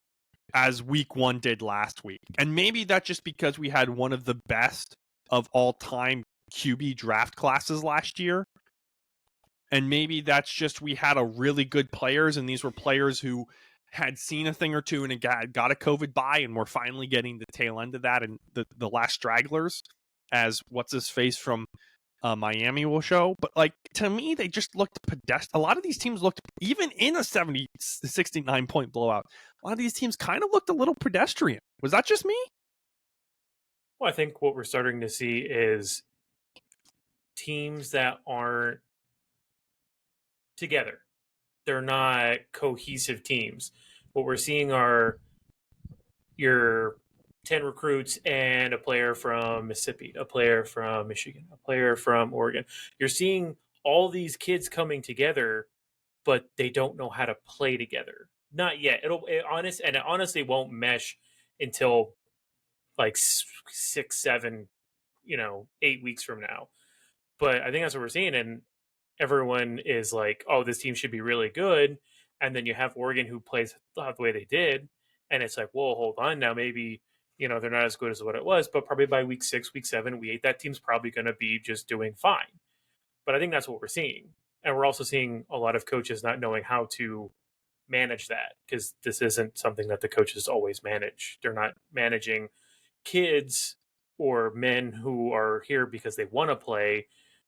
as week 1 did last week. And maybe that's just because we had one of the best of all time QB draft classes last year. And maybe that's just we had a really good players, and these were players who had seen a thing or two and got a COVID bye, and we're finally getting the tail end of that and the last stragglers, as what's-his-face from Miami will show. But, like, to me, they just looked pedestrian. A lot of these teams looked, even in a 69-point blowout, a lot of these teams kind of looked a little pedestrian. Was that just me? Well, I think what we're starting to see is teams that aren't together. They're not cohesive teams. What we're seeing are your 10 recruits and a player from Mississippi, a player from Michigan, a player from Oregon. You're seeing all these kids coming together, but they don't know how to play together. Not yet. It honestly won't mesh until like 6, 7, 8 weeks from now. But I think that's what we're seeing. And everyone is like, oh, this team should be really good. And then you have Oregon who plays the way they did. And it's like, whoa, hold on now. Maybe, they're not as good as what it was. But probably by week 6, week 7, week 8, that team's probably going to be just doing fine. But I think that's what we're seeing. And we're also seeing a lot of coaches not knowing how to manage that, because this isn't something that the coaches always manage. They're not managing kids or men who are here because they want to play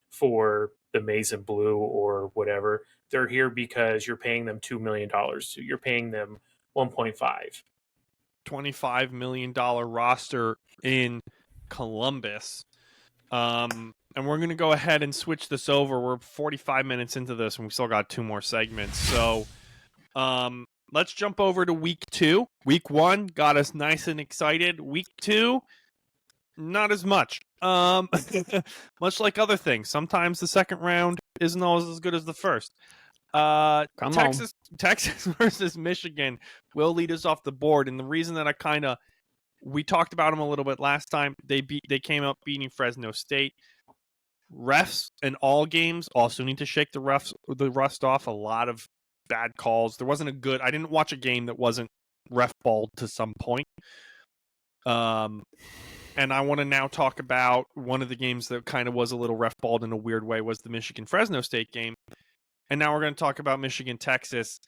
for the maize and blue or whatever. They're here because you're paying them $2 million. So you're paying them 1.5. $25 million roster in Columbus. And we're going to go ahead and switch this over. We're 45 minutes into this and we still got 2 more segments. So let's jump over to week 2. Week 1 got us nice and excited. Week 2, not as much. Much like other things. Sometimes the second round isn't always as good as the first. Texas versus Michigan will lead us off the board. And the reason that we talked about them a little bit last time, they came up beating Fresno State. Refs in all games also need to shake the rust off. A lot of bad calls. There wasn't I didn't watch a game that wasn't ref balled to some point. And I want to now talk about one of the games that kind of was a little ref balled in a weird way, was the Michigan-Fresno State game. And now we're going to talk about Michigan-Texas.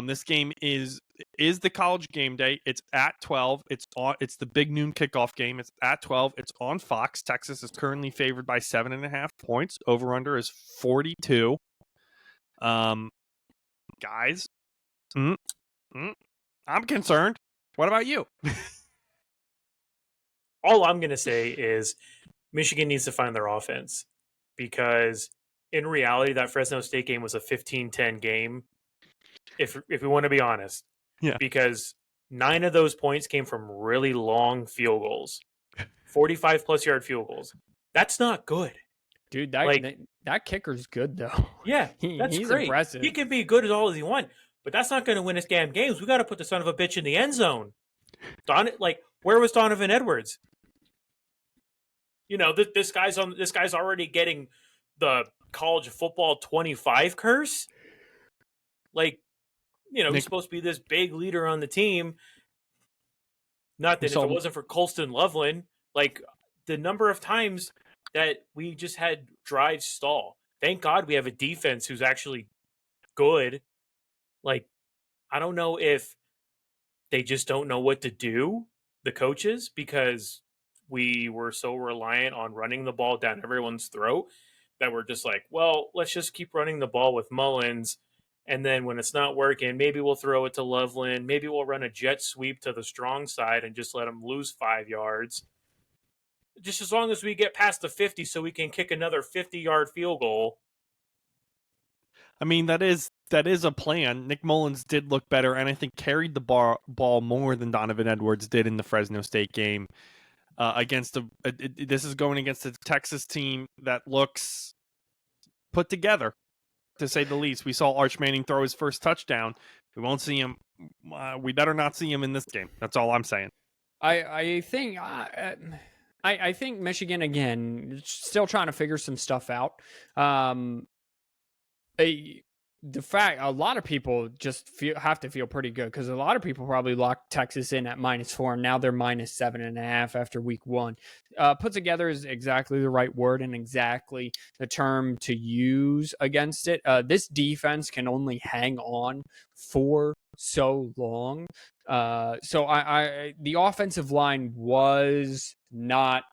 This game is the college game day. It's at 12. It's the big noon kickoff game. It's at 12. It's on Fox. Texas is currently favored by 7.5 points. Over-under is 42. Guys, I'm concerned. What about you? All I'm going to say is Michigan needs to find their offense, because in reality, that Fresno State game was a 15-10 game, if we want to be honest. Yeah. Because 9 of those points came from really long field goals, 45-plus yard field goals. That's not good. Dude, that kicker's good, though. Yeah, that's he's great. Impressive. He can be good as all as he wants, but that's not going to win us damn games. We got to put the son of a bitch in the end zone. Where was Donovan Edwards? This guy's already getting the college football 25 curse. Like, Nick, he's supposed to be this big leader on the team. Not that if it wasn't for Colston Loveland, like the number of times that we just had drives stall. Thank God we have a defense who's actually good. Like, I don't know if they just don't know what to do, the coaches, because we were so reliant on running the ball down everyone's throat that we're just like, well, let's just keep running the ball with Mullins. And then when it's not working, maybe we'll throw it to Loveland. Maybe we'll run a jet sweep to the strong side and just let them lose 5 yards. Just as long as we get past the 50 so we can kick another 50-yard field goal. I mean, that is a plan. Nick Mullins did look better, and I think carried the ball more than Donovan Edwards did in the Fresno State game. This is going against a Texas team that looks put together, to say the least. We saw Arch Manning throw his first touchdown. We won't see him. We better not see him in this game. That's all I'm saying. I think I think Michigan again still trying to figure some stuff out. The fact a lot of people just have to feel pretty good because a lot of people probably locked Texas in at -4 and now they're -7.5 after week 1. Put together is exactly the right word and exactly the term to use against it. This defense can only hang on for so long. So the offensive line was not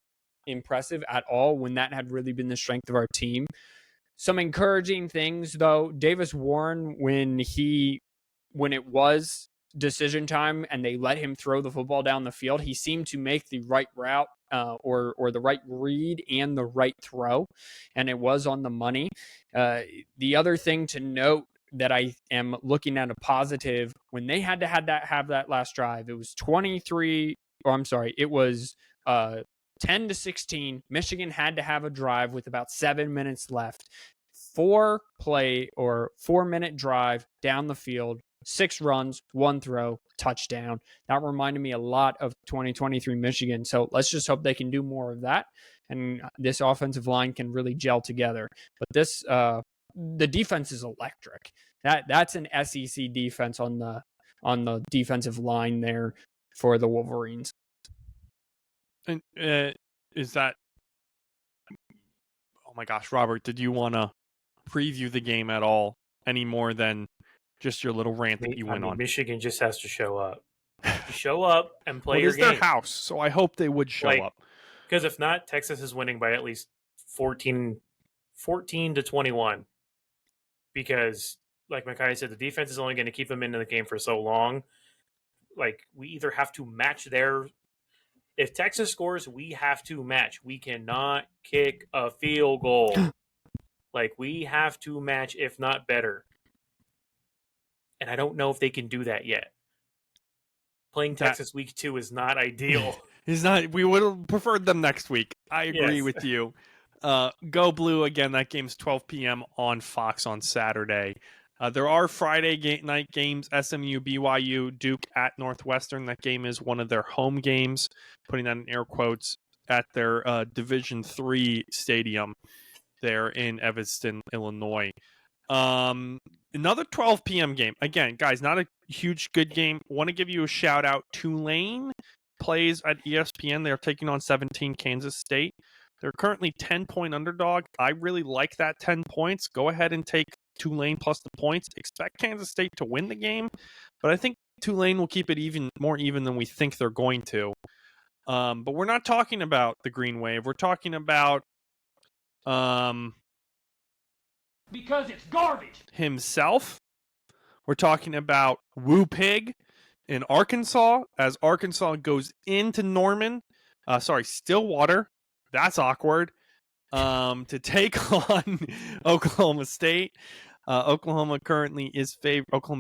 impressive at all when that had really been the strength of our team. Some encouraging things, though. Davis Warren, when it was decision time and they let him throw the football down the field, he seemed to make the right route or the right read and the right throw, and it was on the money. The other thing to note that I am looking at a positive, when they had to have that last drive, it was 10-16. Michigan had to have a drive with about 7 minutes left. 4-minute drive down the field, 6 runs, 1 throw, touchdown. That reminded me a lot of 2023 Michigan. So let's just hope they can do more of that. And this offensive line can really gel together. But the defense is electric. That's an SEC defense on the defensive line there for the Wolverines. And is that? Oh my gosh, Robert, did you want to preview the game at all, any more than just your little rant that you went on? Michigan just has to show up. Show up and play your game. It is their house, so I hope they would show up. Because if not, Texas is winning by at least 14-21. Because, like Makai said, the defense is only going to keep them into the game for so long. Like, we either have to match their... If Texas scores, we have to match. We cannot kick a field goal. Like, we have to match, if not better. And I don't know if they can do that yet. Playing Texas week 2 is not ideal. It's not. We would have preferred them next week. I agree with you. Go Blue again. That game's 12 p.m. on Fox on Saturday. There are Friday night games, SMU, BYU, Duke at Northwestern. That game is one of their home games, putting that in air quotes, at their Division III stadium there in Evanston, Illinois. Another 12 p.m. game. Again, guys, not a huge good game. Want to give you a shout out. Tulane plays at ESPN. They're taking on 17 Kansas State. They're currently 10-point underdog. I really like that 10 points. Go ahead and take Tulane plus the points. Expect Kansas State to win the game, but I think Tulane will keep it more even than we think they're going to. But we're not talking about the Green Wave. We're talking about Because it's garbage. himself. We're talking about Woo Pig in Arkansas as Arkansas goes into Stillwater. That's awkward. To take on Oklahoma State. Oklahoma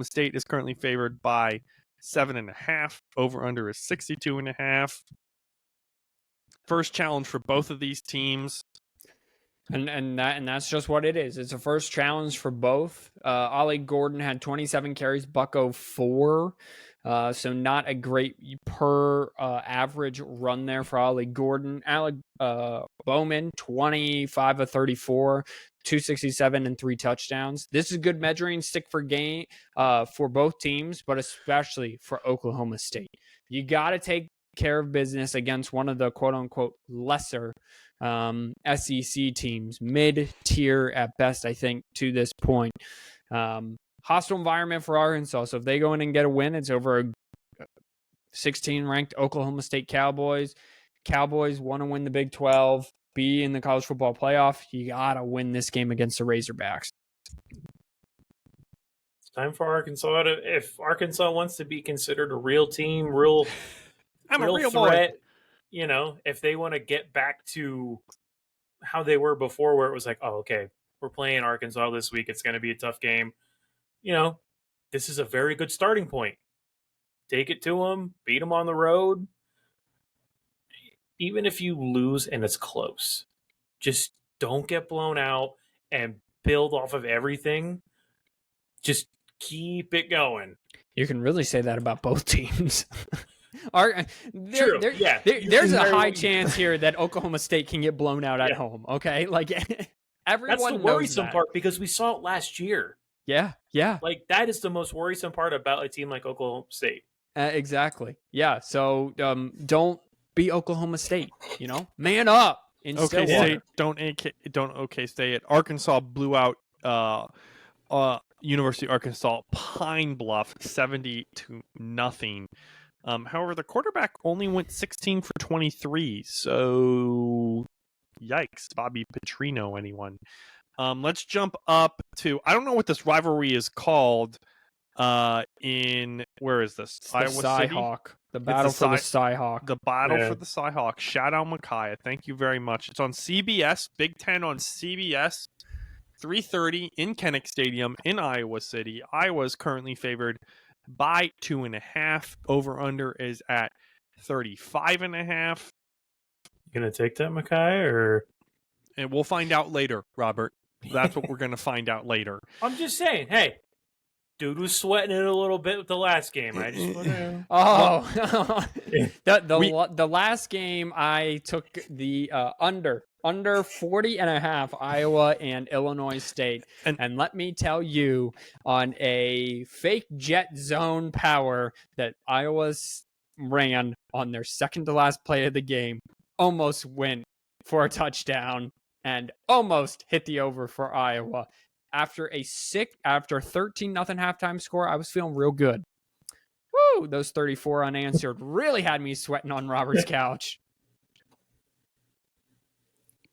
State is currently favored by 7.5. Over under is 62.5. First challenge for both of these teams. And that's just what it is. It's a first challenge for both. Ollie Gordon had 27 carries, Bucko 4. So not a great per average run there for Ollie Gordon. Alec Bowman, 25 of 34, 267 and 3 touchdowns. This is good measuring stick for gain for both teams, but especially for Oklahoma State. You got to take care of business against one of the quote unquote lesser SEC teams, mid-tier at best, I think, to this point. Hostile environment for Arkansas. So if they go in and get a win, it's over a 16-ranked Oklahoma State Cowboys. Cowboys want to win the Big 12, be in the college football playoff. You got to win this game against the Razorbacks. It's time for Arkansas if Arkansas wants to be considered a real team, I'm a real threat, boy. you know, if they want to get back to how they were before, where it was like, oh, okay, we're playing Arkansas this week. It's going to be a tough game. You know, this is a very good starting point. Take it to them, beat them on the road. Even if you lose and it's close, just don't get blown out and build off of everything. Just keep it going. You can really say that about both teams. True. There's a high chance here that Oklahoma State can get blown out at home. Okay, like everyone. That's the worrisome part because we saw it last year. Yeah. Like that is the most worrisome part about a team like Oklahoma State. Exactly. Yeah. So don't be Oklahoma State. You know, man up. Okay, State, don't okay State. Arkansas blew out University of Arkansas Pine Bluff 70-0. However, the quarterback only went 16 for 23. So, yikes, Bobby Petrino, anyone? Let's jump up to, I don't know what this rivalry is called. Where is this? It's Iowa Cyhawk. The battle for the Cyhawk. The battle for the Cyhawk. Shout out Micaiah. Thank you very much. It's on CBS, Big Ten on CBS, 3:30 in Kinnick Stadium in Iowa City. Iowa is currently favored by 2.5. Over under is at 35.5. You gonna take that, Micaiah, or? And we'll find out later, Robert. That's what we're gonna find out later. I'm just saying, hey, dude was sweating it a little bit with the last game. I just want to. Oh, the last game I took the under 40.5 Iowa and Illinois State, and let me tell you, on a fake jet zone power that Iowa ran on their second to last play of the game, almost went for a touchdown and almost hit the over for Iowa. After 13-0 halftime score, I was feeling real good. Woo! Those 34 unanswered really had me sweating on Robert's couch.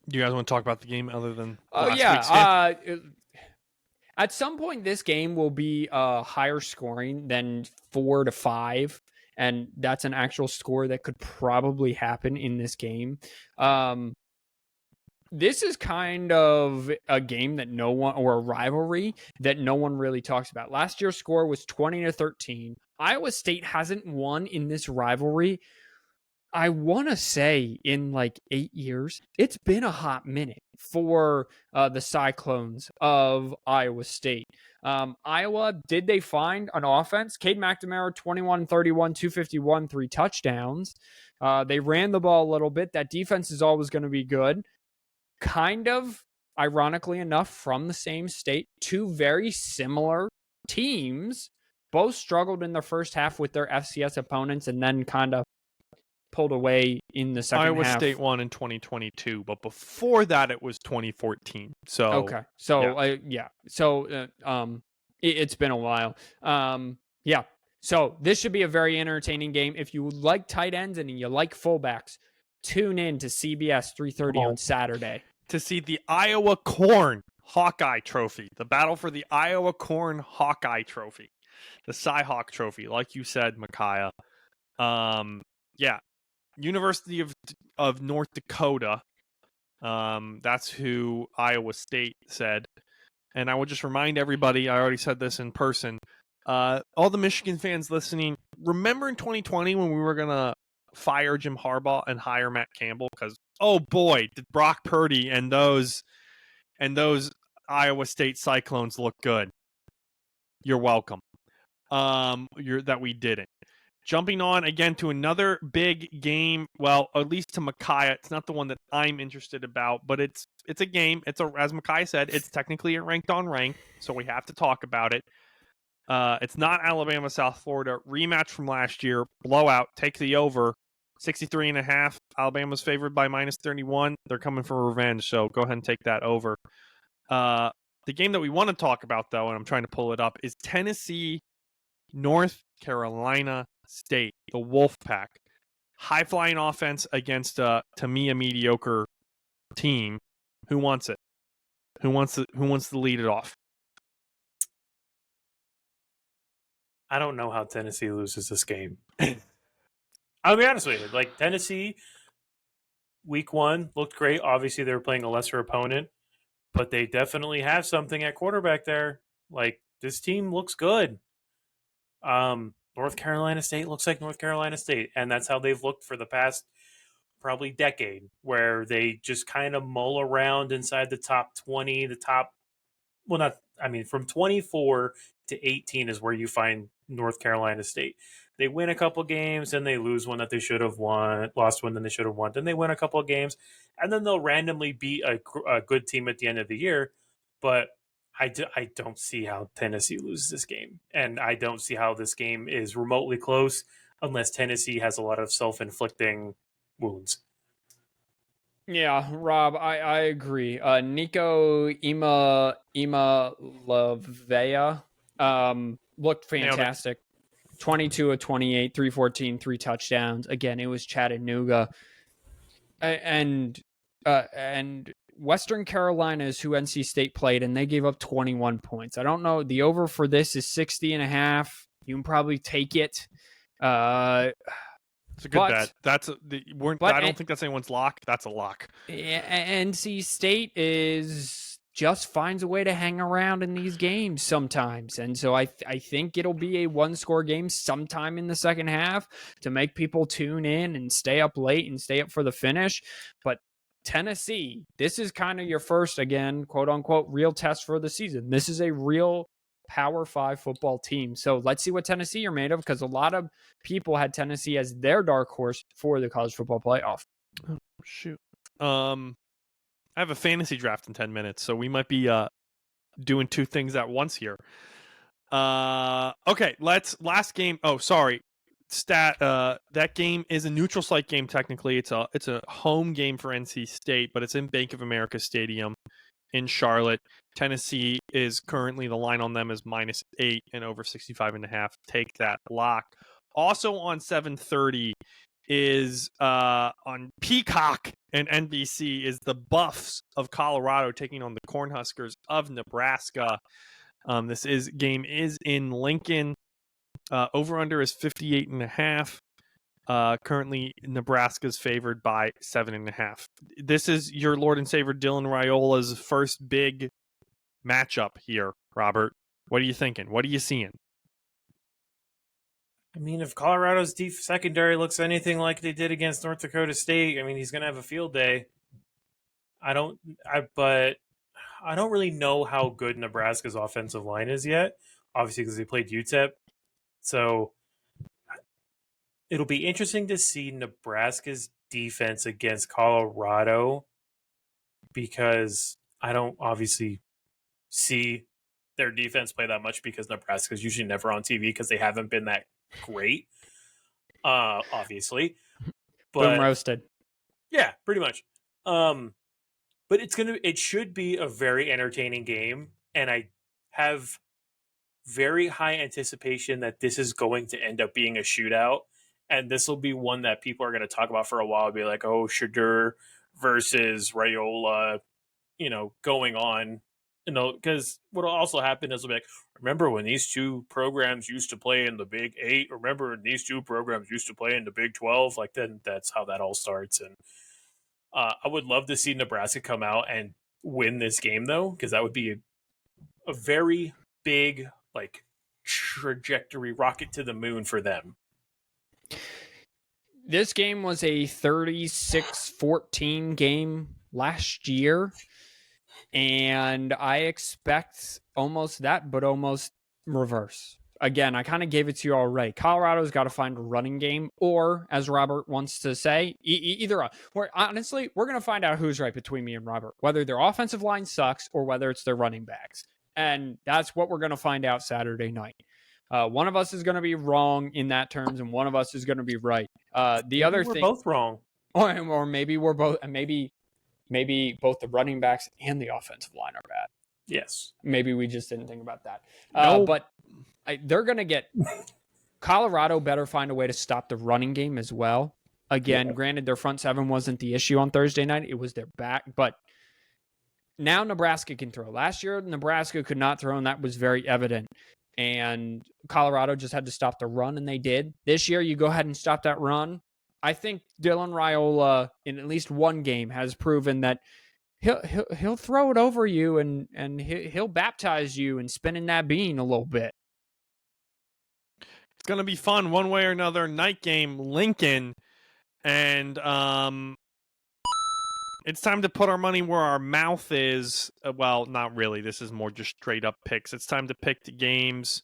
Do you guys want to talk about the game other than last week's game? At some point, this game will be higher scoring than 4-5, and that's an actual score that could probably happen in this game. This is kind of a game that or a rivalry that no one really talks about. Last year's score was 20-13. Iowa State hasn't won in this rivalry, I want to say, in like 8 years. It's been a hot minute for the Cyclones of Iowa State. Iowa, did they find an offense? Cade McNamara, 21-31, 251, 3 touchdowns. They ran the ball a little bit. That defense is always going to be good. Kind of, ironically enough, from the same state, two very similar teams. Both struggled in the first half with their FCS opponents and then kind of pulled away in the second Iowa half. State won in 2022, but before that it was 2014. So okay, so it's been a while. So this should be a very entertaining game. If you like tight ends and you like fullbacks, tune in to CBS 3:30 on Saturday to see the Iowa Corn Hawkeye Trophy, the battle for the Iowa Corn Hawkeye Trophy, the Cyhawk Trophy, like you said, Micaiah. University of North Dakota. That's who Iowa State said. And I would just remind everybody, I already said this in person, all the Michigan fans listening, remember in 2020 when we were going to fire Jim Harbaugh and hire Matt Campbell? Because, oh boy, did Brock Purdy and those and those Iowa State Cyclones look good. You're welcome. That we didn't. Jumping on again to another big game. Well, at least to Micaiah, it's not the one that I'm interested about, but it's a game. As Micaiah said, it's technically a ranked on rank, so we have to talk about it. It's not Alabama, South Florida. Rematch from last year. Blowout. Take the over. 63.5. Alabama's favored by -31. They're coming for revenge, so go ahead and take that over. The game that we want to talk about, though, and I'm trying to pull it up, is Tennessee, North Carolina State, the Wolfpack. High-flying offense against to me, a mediocre team. Who wants it? Who wants to lead it off? I don't know how Tennessee loses this game. I'll be honest with you. Like, Tennessee, week 1 looked great. Obviously, they were playing a lesser opponent, but they definitely have something at quarterback there. Like, this team looks good. North Carolina State looks like North Carolina State, and that's how they've looked for the past probably decade, where they just kind of mull around inside the top 20, from 24 to 18 is where you find North Carolina State. They win a couple games, then they lose one that they should have won, lost one, then they should have won. Then they win a couple of games, and then they'll randomly beat a good team at the end of the year. But I don't see how Tennessee loses this game. And I don't see how this game is remotely close unless Tennessee has a lot of self-inflicting wounds. Yeah, Rob, I agree. Nico Lavea looked fantastic. 22 of 28, 314, 3 touchdowns. Again, it was Chattanooga. And Western Carolina is who NC State played, and they gave up 21 points. I don't know. The over for this is 60.5. You can probably take it. It's a good bet. I don't think that's anyone's lock. That's a lock. NC State just finds a way to hang around in these games sometimes. And so I think it'll be a 1-score game sometime in the second half to make people tune in and stay up late and stay up for the finish. But Tennessee, this is kind of your first, again, quote unquote, real test for the season. This is a real Power 5 football team. So let's see what Tennessee are made of, because a lot of people had Tennessee as their dark horse for the college football playoff. Oh, shoot. I have a fantasy draft in 10 minutes, so we might be doing two things at once here. Okay, last game. Oh, sorry. That game is a neutral site game technically. It's a home game for NC State, but it's in Bank of America Stadium in Charlotte. Tennessee is currently, the line on them is -8 and over 65.5. Take that lock. Also on 7:30 is on Peacock and NBC is the Buffs of Colorado taking on the Cornhuskers of Nebraska. This game is in Lincoln. Over under is 58.5. Currently, Nebraska's favored by 7.5. This is your Lord and Savior Dylan Raiola's first big matchup here, Robert. What are you thinking? What are you seeing? I mean, if Colorado's deep secondary looks anything like they did against North Dakota State, I mean, he's going to have a field day. But I don't really know how good Nebraska's offensive line is yet, obviously because they played UTEP. So it'll be interesting to see Nebraska's defense against Colorado, because I don't obviously see their defense play that much, because Nebraska's usually never on TV because they haven't been that great, obviously. But boom roasted. Yeah, pretty much. But it should be a very entertaining game, and I have very high anticipation that this is going to end up being a shootout, and this will be one that people are going to talk about for a while. Be like, oh, Shadur versus Raiola, going on. Because what'll also happen is they'll be like, remember when these two programs used to play in the Big 8? Remember when these two programs used to play in the Big 12? Like, then that's how that all starts. And I would love to see Nebraska come out and win this game, though, because that would be a very big, trajectory rocket to the moon for them. This game was a 36-14 game last year. And I expect almost that, but almost reverse. Again, I kind of gave it to you already. Colorado's got to find a running game, or as Robert wants to say, either. Honestly, we're going to find out who's right between me and Robert, whether their offensive line sucks or whether it's their running backs. And that's what we're going to find out Saturday night. One of us is going to be wrong in that terms, and one of us is going to be right. The other we're thing, both wrong. or maybe we're both, and maybe both the running backs and the offensive line are bad. Yes. Maybe we just didn't think about that. No. But they're going to get Colorado better find a way to stop the running game as well. Again, granted, their front seven wasn't the issue on Thursday night. It was their back. But now Nebraska can throw. Last year, Nebraska could not throw, and that was very evident. And Colorado just had to stop the run, and they did. This year, you go ahead and stop that run. I think Dylan Raiola, in at least one game, has proven that he'll throw it over you and he'll baptize you and spinning that bean a little bit. It's going to be fun one way or another. Night game, Lincoln. And it's time to put our money where our mouth is. Well, not really. This is more just straight up picks. It's time to pick the games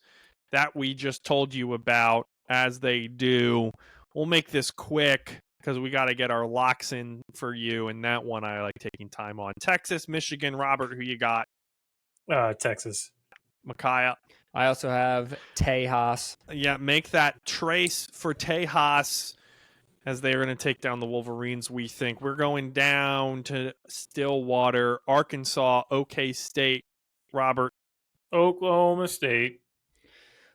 that we just told you about as they do. We'll make this quick because we got to get our locks in for you. And that one I like taking time on. Texas, Michigan. Robert, who you got? Texas. Micaiah. I also have Tejas. Yeah, make that trace for Tejas as they are going to take down the Wolverines, we think. We're going down to Stillwater, Arkansas, OK State. Robert. Oklahoma State.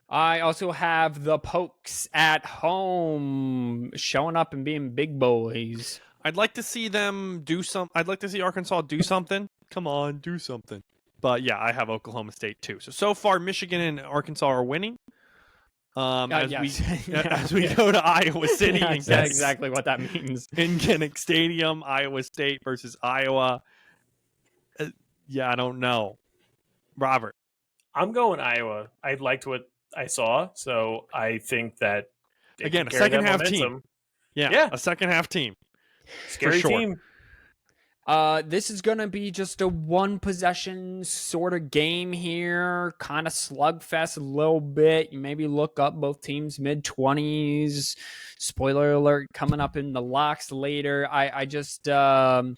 I also have the Pokes at home, showing up and being big boys. I'd like to see them do some. I'd like to see Arkansas do something. Come on, do something. But yeah, I have Oklahoma State too. So far, Michigan and Arkansas are winning. As we go to Iowa City, Yeah, and that's exactly what that means. in Kinnick Stadium, Iowa State versus Iowa. Yeah, I don't know. Robert. I'm going Iowa. I liked what I saw, so I think that Again, a second half team. Yeah, a second half team. Scary sure. team. This is going to be just a one possession sort of game here, kind of slugfest a little bit. You maybe look up both teams mid-20s. Spoiler alert coming up in the locks later. I'm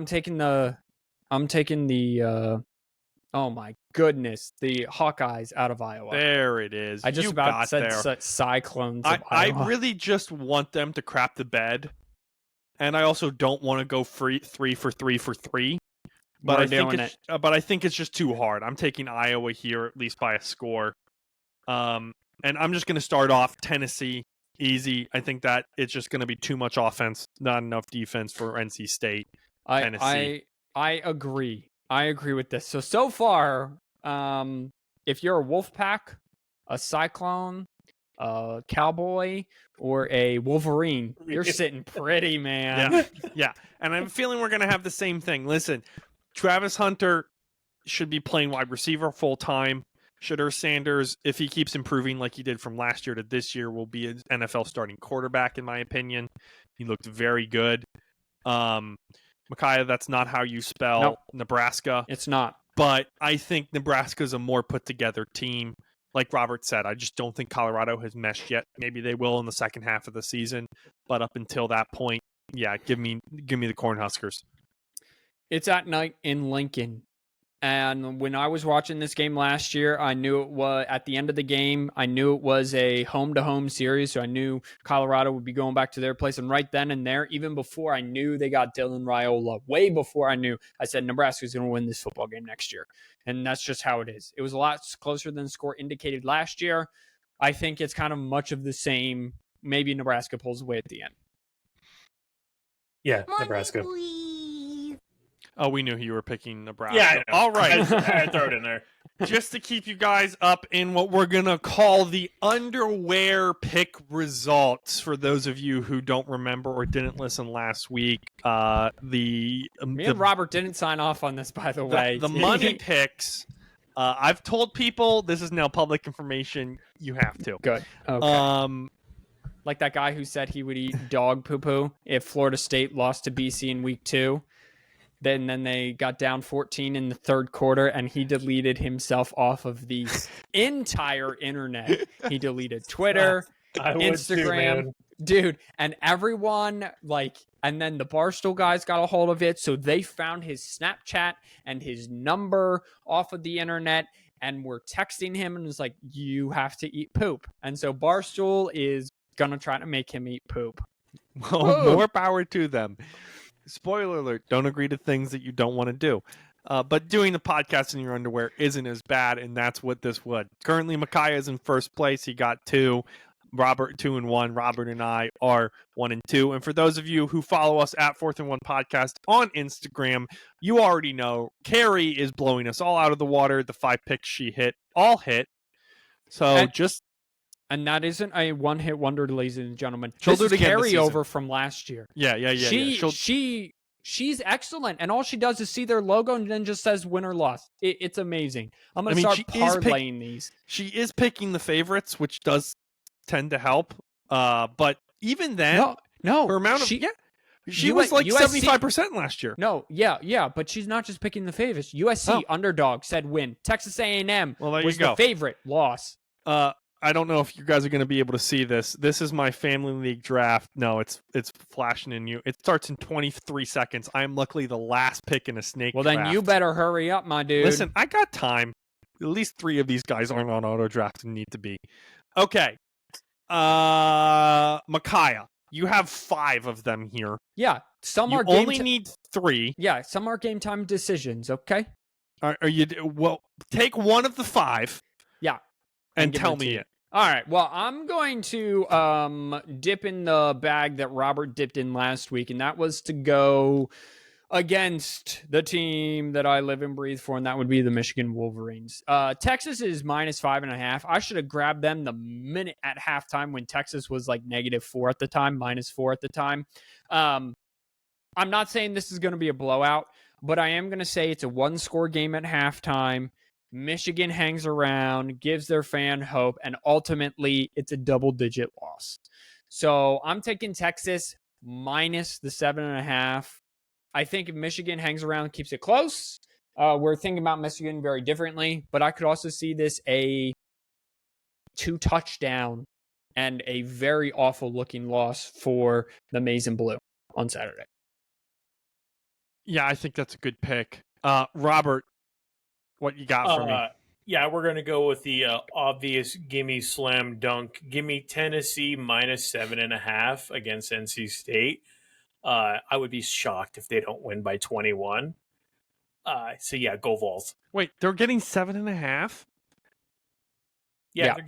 taking the oh my goodness, the Hawkeyes out of Iowa. There it is. I just you about said there. Cyclones of I Iowa. really just want them to crap the bed. And I also don't want to go 3 for 3. But I think it's just too hard. I'm taking Iowa here, at least by a score. And I'm just going to start off Tennessee, easy. I think that it's just going to be too much offense, not enough defense for NC State. Tennessee. I agree. I agree with this. So far, if you're a Wolfpack, a Cyclone, a Cowboy, or a Wolverine, you're sitting pretty, man. Yeah. And I'm feeling we're going to have the same thing. Listen, Travis Hunter should be playing wide receiver full time. Shadur Sanders, if he keeps improving like he did from last year to this year, will be an NFL starting quarterback, in my opinion. He looked very good. Micaiah, that's not how you spell Nebraska. It's not. But I think Nebraska's a more put-together team. Like Robert said, I just don't think Colorado has meshed yet. Maybe they will in the second half of the season. But up until that point, yeah, give me the Cornhuskers. It's at night in Lincoln. And when I was watching this game last year, I knew it was at the end of the game. I knew it was a home-to-home series, so I knew Colorado would be going back to their place. And right then and there, even before I knew they got Dylan Raiola, way before I knew, I said Nebraska's going to win this football game next year. And that's just how it is. It was a lot closer than the score indicated last year. I think it's kind of much of the same. Maybe Nebraska pulls away at the end. Yeah, Nebraska. Oh, we knew you were picking Nebraska. Yeah, I know. All right. I throw it in there. Just to keep you guys up in what we're going to call the underwear pick results for those of you who don't remember or didn't listen last week. Me and Robert didn't sign off on this, by the way. The money picks, I've told people, this is now public information, you have to. Good. Okay. Like that guy who said he would eat dog poo-poo if Florida State lost to BC in week 2. Then they got down 14 in the third quarter, and he deleted himself off of the entire internet. He deleted Twitter, I would too, Instagram, man. dude, and everyone and then the Barstool guys got a hold of it, so they found his Snapchat and his number off of the internet, and were texting him and was like, "You have to eat poop." And so Barstool is gonna try to make him eat poop. Well, Whoa. more power to them. Spoiler alert, don't agree to things that you don't want to do. But doing the podcast in your underwear isn't as bad, and that's what this would. Currently, Micaiah is in first place. He got 2. Robert 2 and 1. Robert and I are 1 and 2. And for those of you who follow us at 4th and 1 Podcast on Instagram, you already know Kerri is blowing us all out of the water. The 5 picks she hit, all hit. So And that isn't a one-hit wonder, ladies and gentlemen. She'll This do is it again this carryover from last year. yeah. She's excellent, and all she does is see their logo and then just says win or loss. It's amazing. I'm gonna start parlaying these. She is picking the favorites, which does tend to help. But even then, No, her amount of she was like 75% last year. No, yeah, but she's not just picking the favorites. USC underdog said win. Texas A&M was the favorite, loss. I don't know if you guys are going to be able to see this. This is my family league draft. No, it's flashing in you. It starts in 23 seconds. I am luckily the last pick in a snake Well, draft. then you better hurry up, my dude. Listen, I got time. At least 3 of these guys aren't on auto draft and need to be. Okay. Micaiah, you have 5 of them here. Yeah, some you are only need 3. Yeah, some are game time decisions, okay? Are you well, take one of the 5. Yeah. And give tell it to me you. it. All right. Well, I'm going to dip in the bag that Robert dipped in last week, and that was to go against the team that I live and breathe for, and that would be the Michigan Wolverines. Texas is -5.5. I should have grabbed them the minute at halftime when Texas was like -4 at the time, -4 at the time. I'm not saying this is going to be a blowout, but I am going to say it's a 1-score game at halftime. Michigan hangs around, gives their fan hope, and ultimately it's a double-digit loss. So I'm taking Texas minus the 7.5. I think if Michigan hangs around, keeps it close, we're thinking about Michigan very differently, but I could also see this a 2-touchdown and a very awful-looking loss for the Maize and Blue on Saturday. Yeah, I think that's a good pick. Robert, what you got for me? Yeah, we're going to go with the obvious gimme slam dunk. Gimme Tennessee -7.5 against NC State. I would be shocked if they don't win by 21. So yeah, go Vols. Wait, they're getting 7.5? Yeah, they're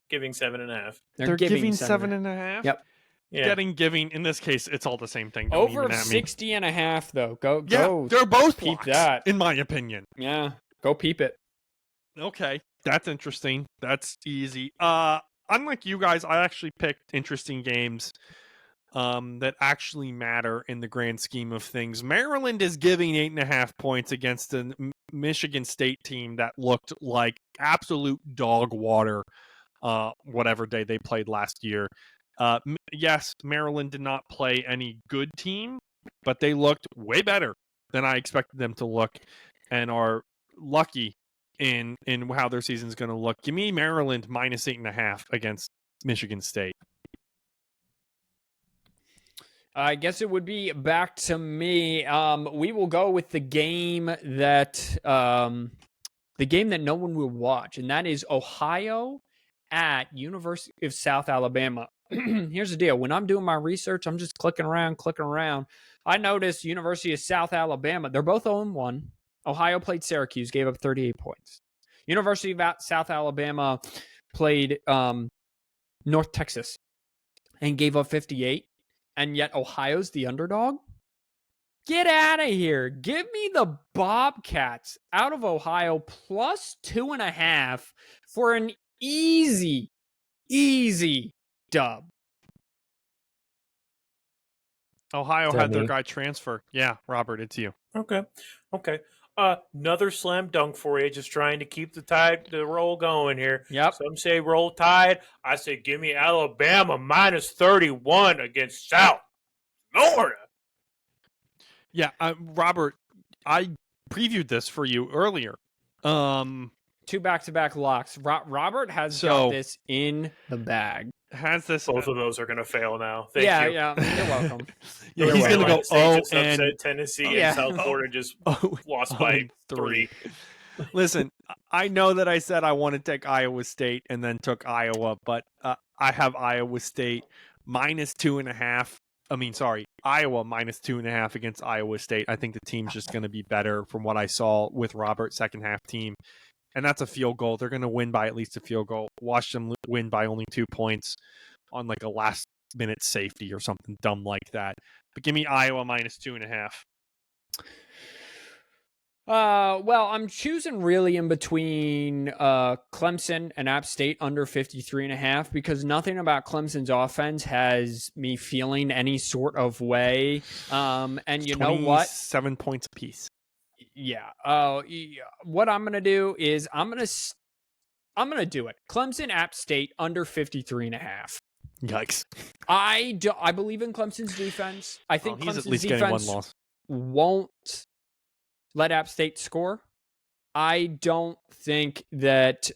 giving 7.5. They're giving 7.5? Yep. Yeah. Giving. In this case, it's all the same thing. Don't Over even at me. 60.5 though. Go. They're both peep locks, that. in my opinion. Yeah, go peep it. Okay, that's interesting. That's easy. Unlike you guys, I actually picked interesting games that actually matter in the grand scheme of things. Maryland is giving 8.5 points against a Michigan State team that looked like absolute dog water whatever day they played last year. Yes, Maryland did not play any good team, but they looked way better than I expected them to look and are lucky in how their season's going to look. Give me Maryland -8.5 against Michigan State. I guess it would be back to me. We will go with the game that no one will watch, and that is Ohio at University of South Alabama. Here's the deal. When I'm doing my research, I'm just clicking around. I noticed University of South Alabama, they're both 0-1. Ohio played Syracuse, gave up 38 points. University of South Alabama played North Texas and gave up 58. And yet Ohio's the underdog? Get out of here. Give me the Bobcats out of Ohio plus 2.5 for an easy dub. Ohio had their guy transfer. Yeah, Robert, it's you. Okay. Another slam dunk for you. Just trying to keep the roll going here. Yep. Some say roll tide. I say give me Alabama -31 against South Florida. Yeah, Robert, I previewed this for you earlier. 2 back-to-back locks. Robert has got this in the bag. Has this? Both of those are going to fail now. Thank you. Yeah, you're welcome. Yeah, he's going to go State 0 just and upset Tennessee Yeah. and South Florida just 0 lost by 3. Listen, I know that I said I want to take Iowa State and then took Iowa, but I have Iowa State minus 2.5. Iowa minus 2.5 against Iowa State. I think the team's just going to be better from what I saw with Robert's second half team. And that's a field goal. They're going to win by at least a field goal. Watch them win by only 2 points on like a last minute safety or something dumb like that. But give me Iowa minus 2.5. Well, I'm choosing really in between Clemson and App State under 53.5 because nothing about Clemson's offense has me feeling any sort of way. And you know what? 7 points apiece. Yeah. What I'm gonna do is I'm gonna do it. Clemson App State under 53.5. Yikes! I believe in Clemson's defense. I think he's Clemson's at least getting one defense loss. won't let App State score. I don't think that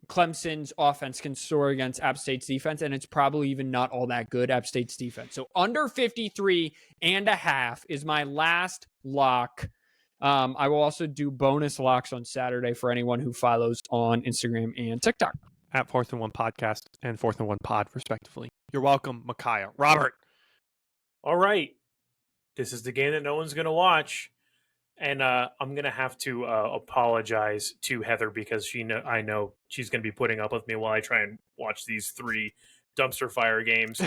Clemson's offense can score against App State's defense, and it's probably even not all that good, App State's defense. So under 53.5 is my last lock. I will also do bonus locks on Saturday for anyone who follows on Instagram and TikTok. At 4th and 1 Podcast and 4th and 1 Pod, respectively. You're welcome, Micaiah. Robert. All right. This is the game that no one's going to watch. And I'm going to have to apologize to Heather because I know she's going to be putting up with me while I try and watch these 3 dumpster fire games.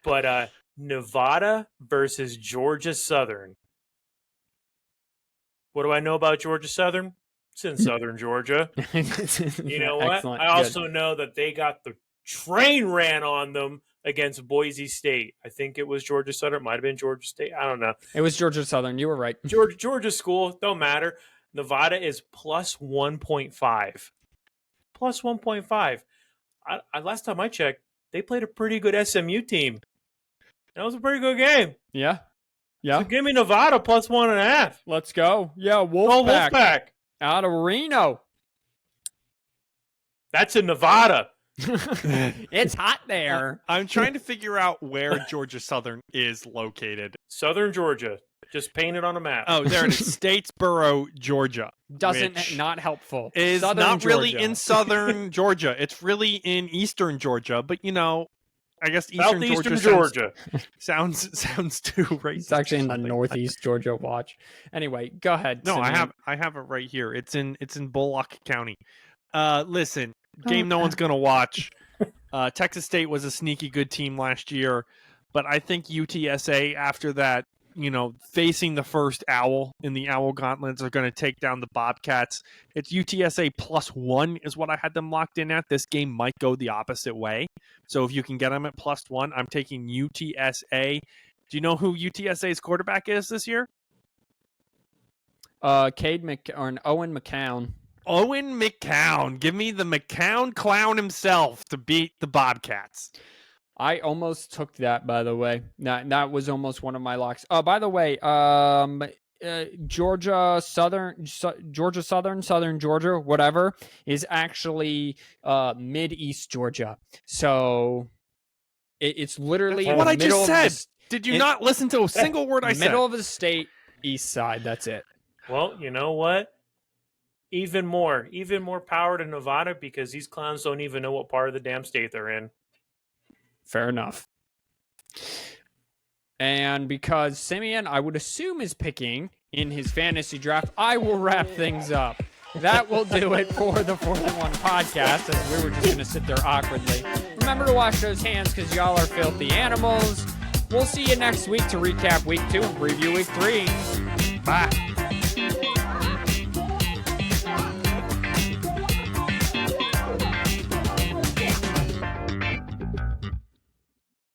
But Nevada versus Georgia Southern. What do I know about Georgia Southern? It's in Southern Georgia. You know what? Excellent. I also know that they got the train ran on them against Boise State. I think it was Georgia Southern. It might have been Georgia State. I don't know. It was Georgia Southern. You were right. Georgia school. Don't matter. Nevada is plus 1.5. Plus 1.5. Last time I checked, they played a pretty good SMU team. That was a pretty good game. Yeah. Yeah. So give me Nevada plus 1.5. Let's go. Yeah. Wolfpack. Wolfpack. Out of Reno. That's in Nevada. It's hot there. I'm trying to figure out where Georgia Southern is located. Southern Georgia. Just paint it on a map. Oh, there it is. Statesboro, Georgia. Not helpful. Is Southern not really Georgia. in southern Georgia. It's really in eastern Georgia. But, I guess eastern Southeastern Georgia sounds too racist. It's actually in the northeast Georgia. Watch. Anyway, go ahead. No, Simeon. I have it right here. It's in Bullock County. Listen, game no one's gonna watch. Texas State was a sneaky good team last year, but I think UTSA after that, facing the first owl in the Owl Gauntlets are going to take down the Bobcats. It's UTSA +1 is what I had them locked in at. This game might go the opposite way. So if you can get them at +1, I'm taking UTSA. Do you know who UTSA's quarterback is this year? Owen McCown. Owen McCown. Give me the McCown clown himself to beat the Bobcats. I almost took that, by the way. That was almost one of my locks. Oh, by the way, Georgia Southern, Georgia, whatever, is actually mid-east Georgia. So it's literally That's what I just said. Did you not listen to a single word I said? Middle of the state, east side. That's it. Well, you know what? Even more power to Nevada because these clowns don't even know what part of the damn state they're in. Fair enough. And because Simeon, I would assume, is picking in his fantasy draft, I will wrap things up. That will do it for the 4th and 1 podcast, as we were just going to sit there awkwardly. Remember to wash those hands because y'all are filthy animals. We'll see you next week to recap week 2 and preview week 3. Bye.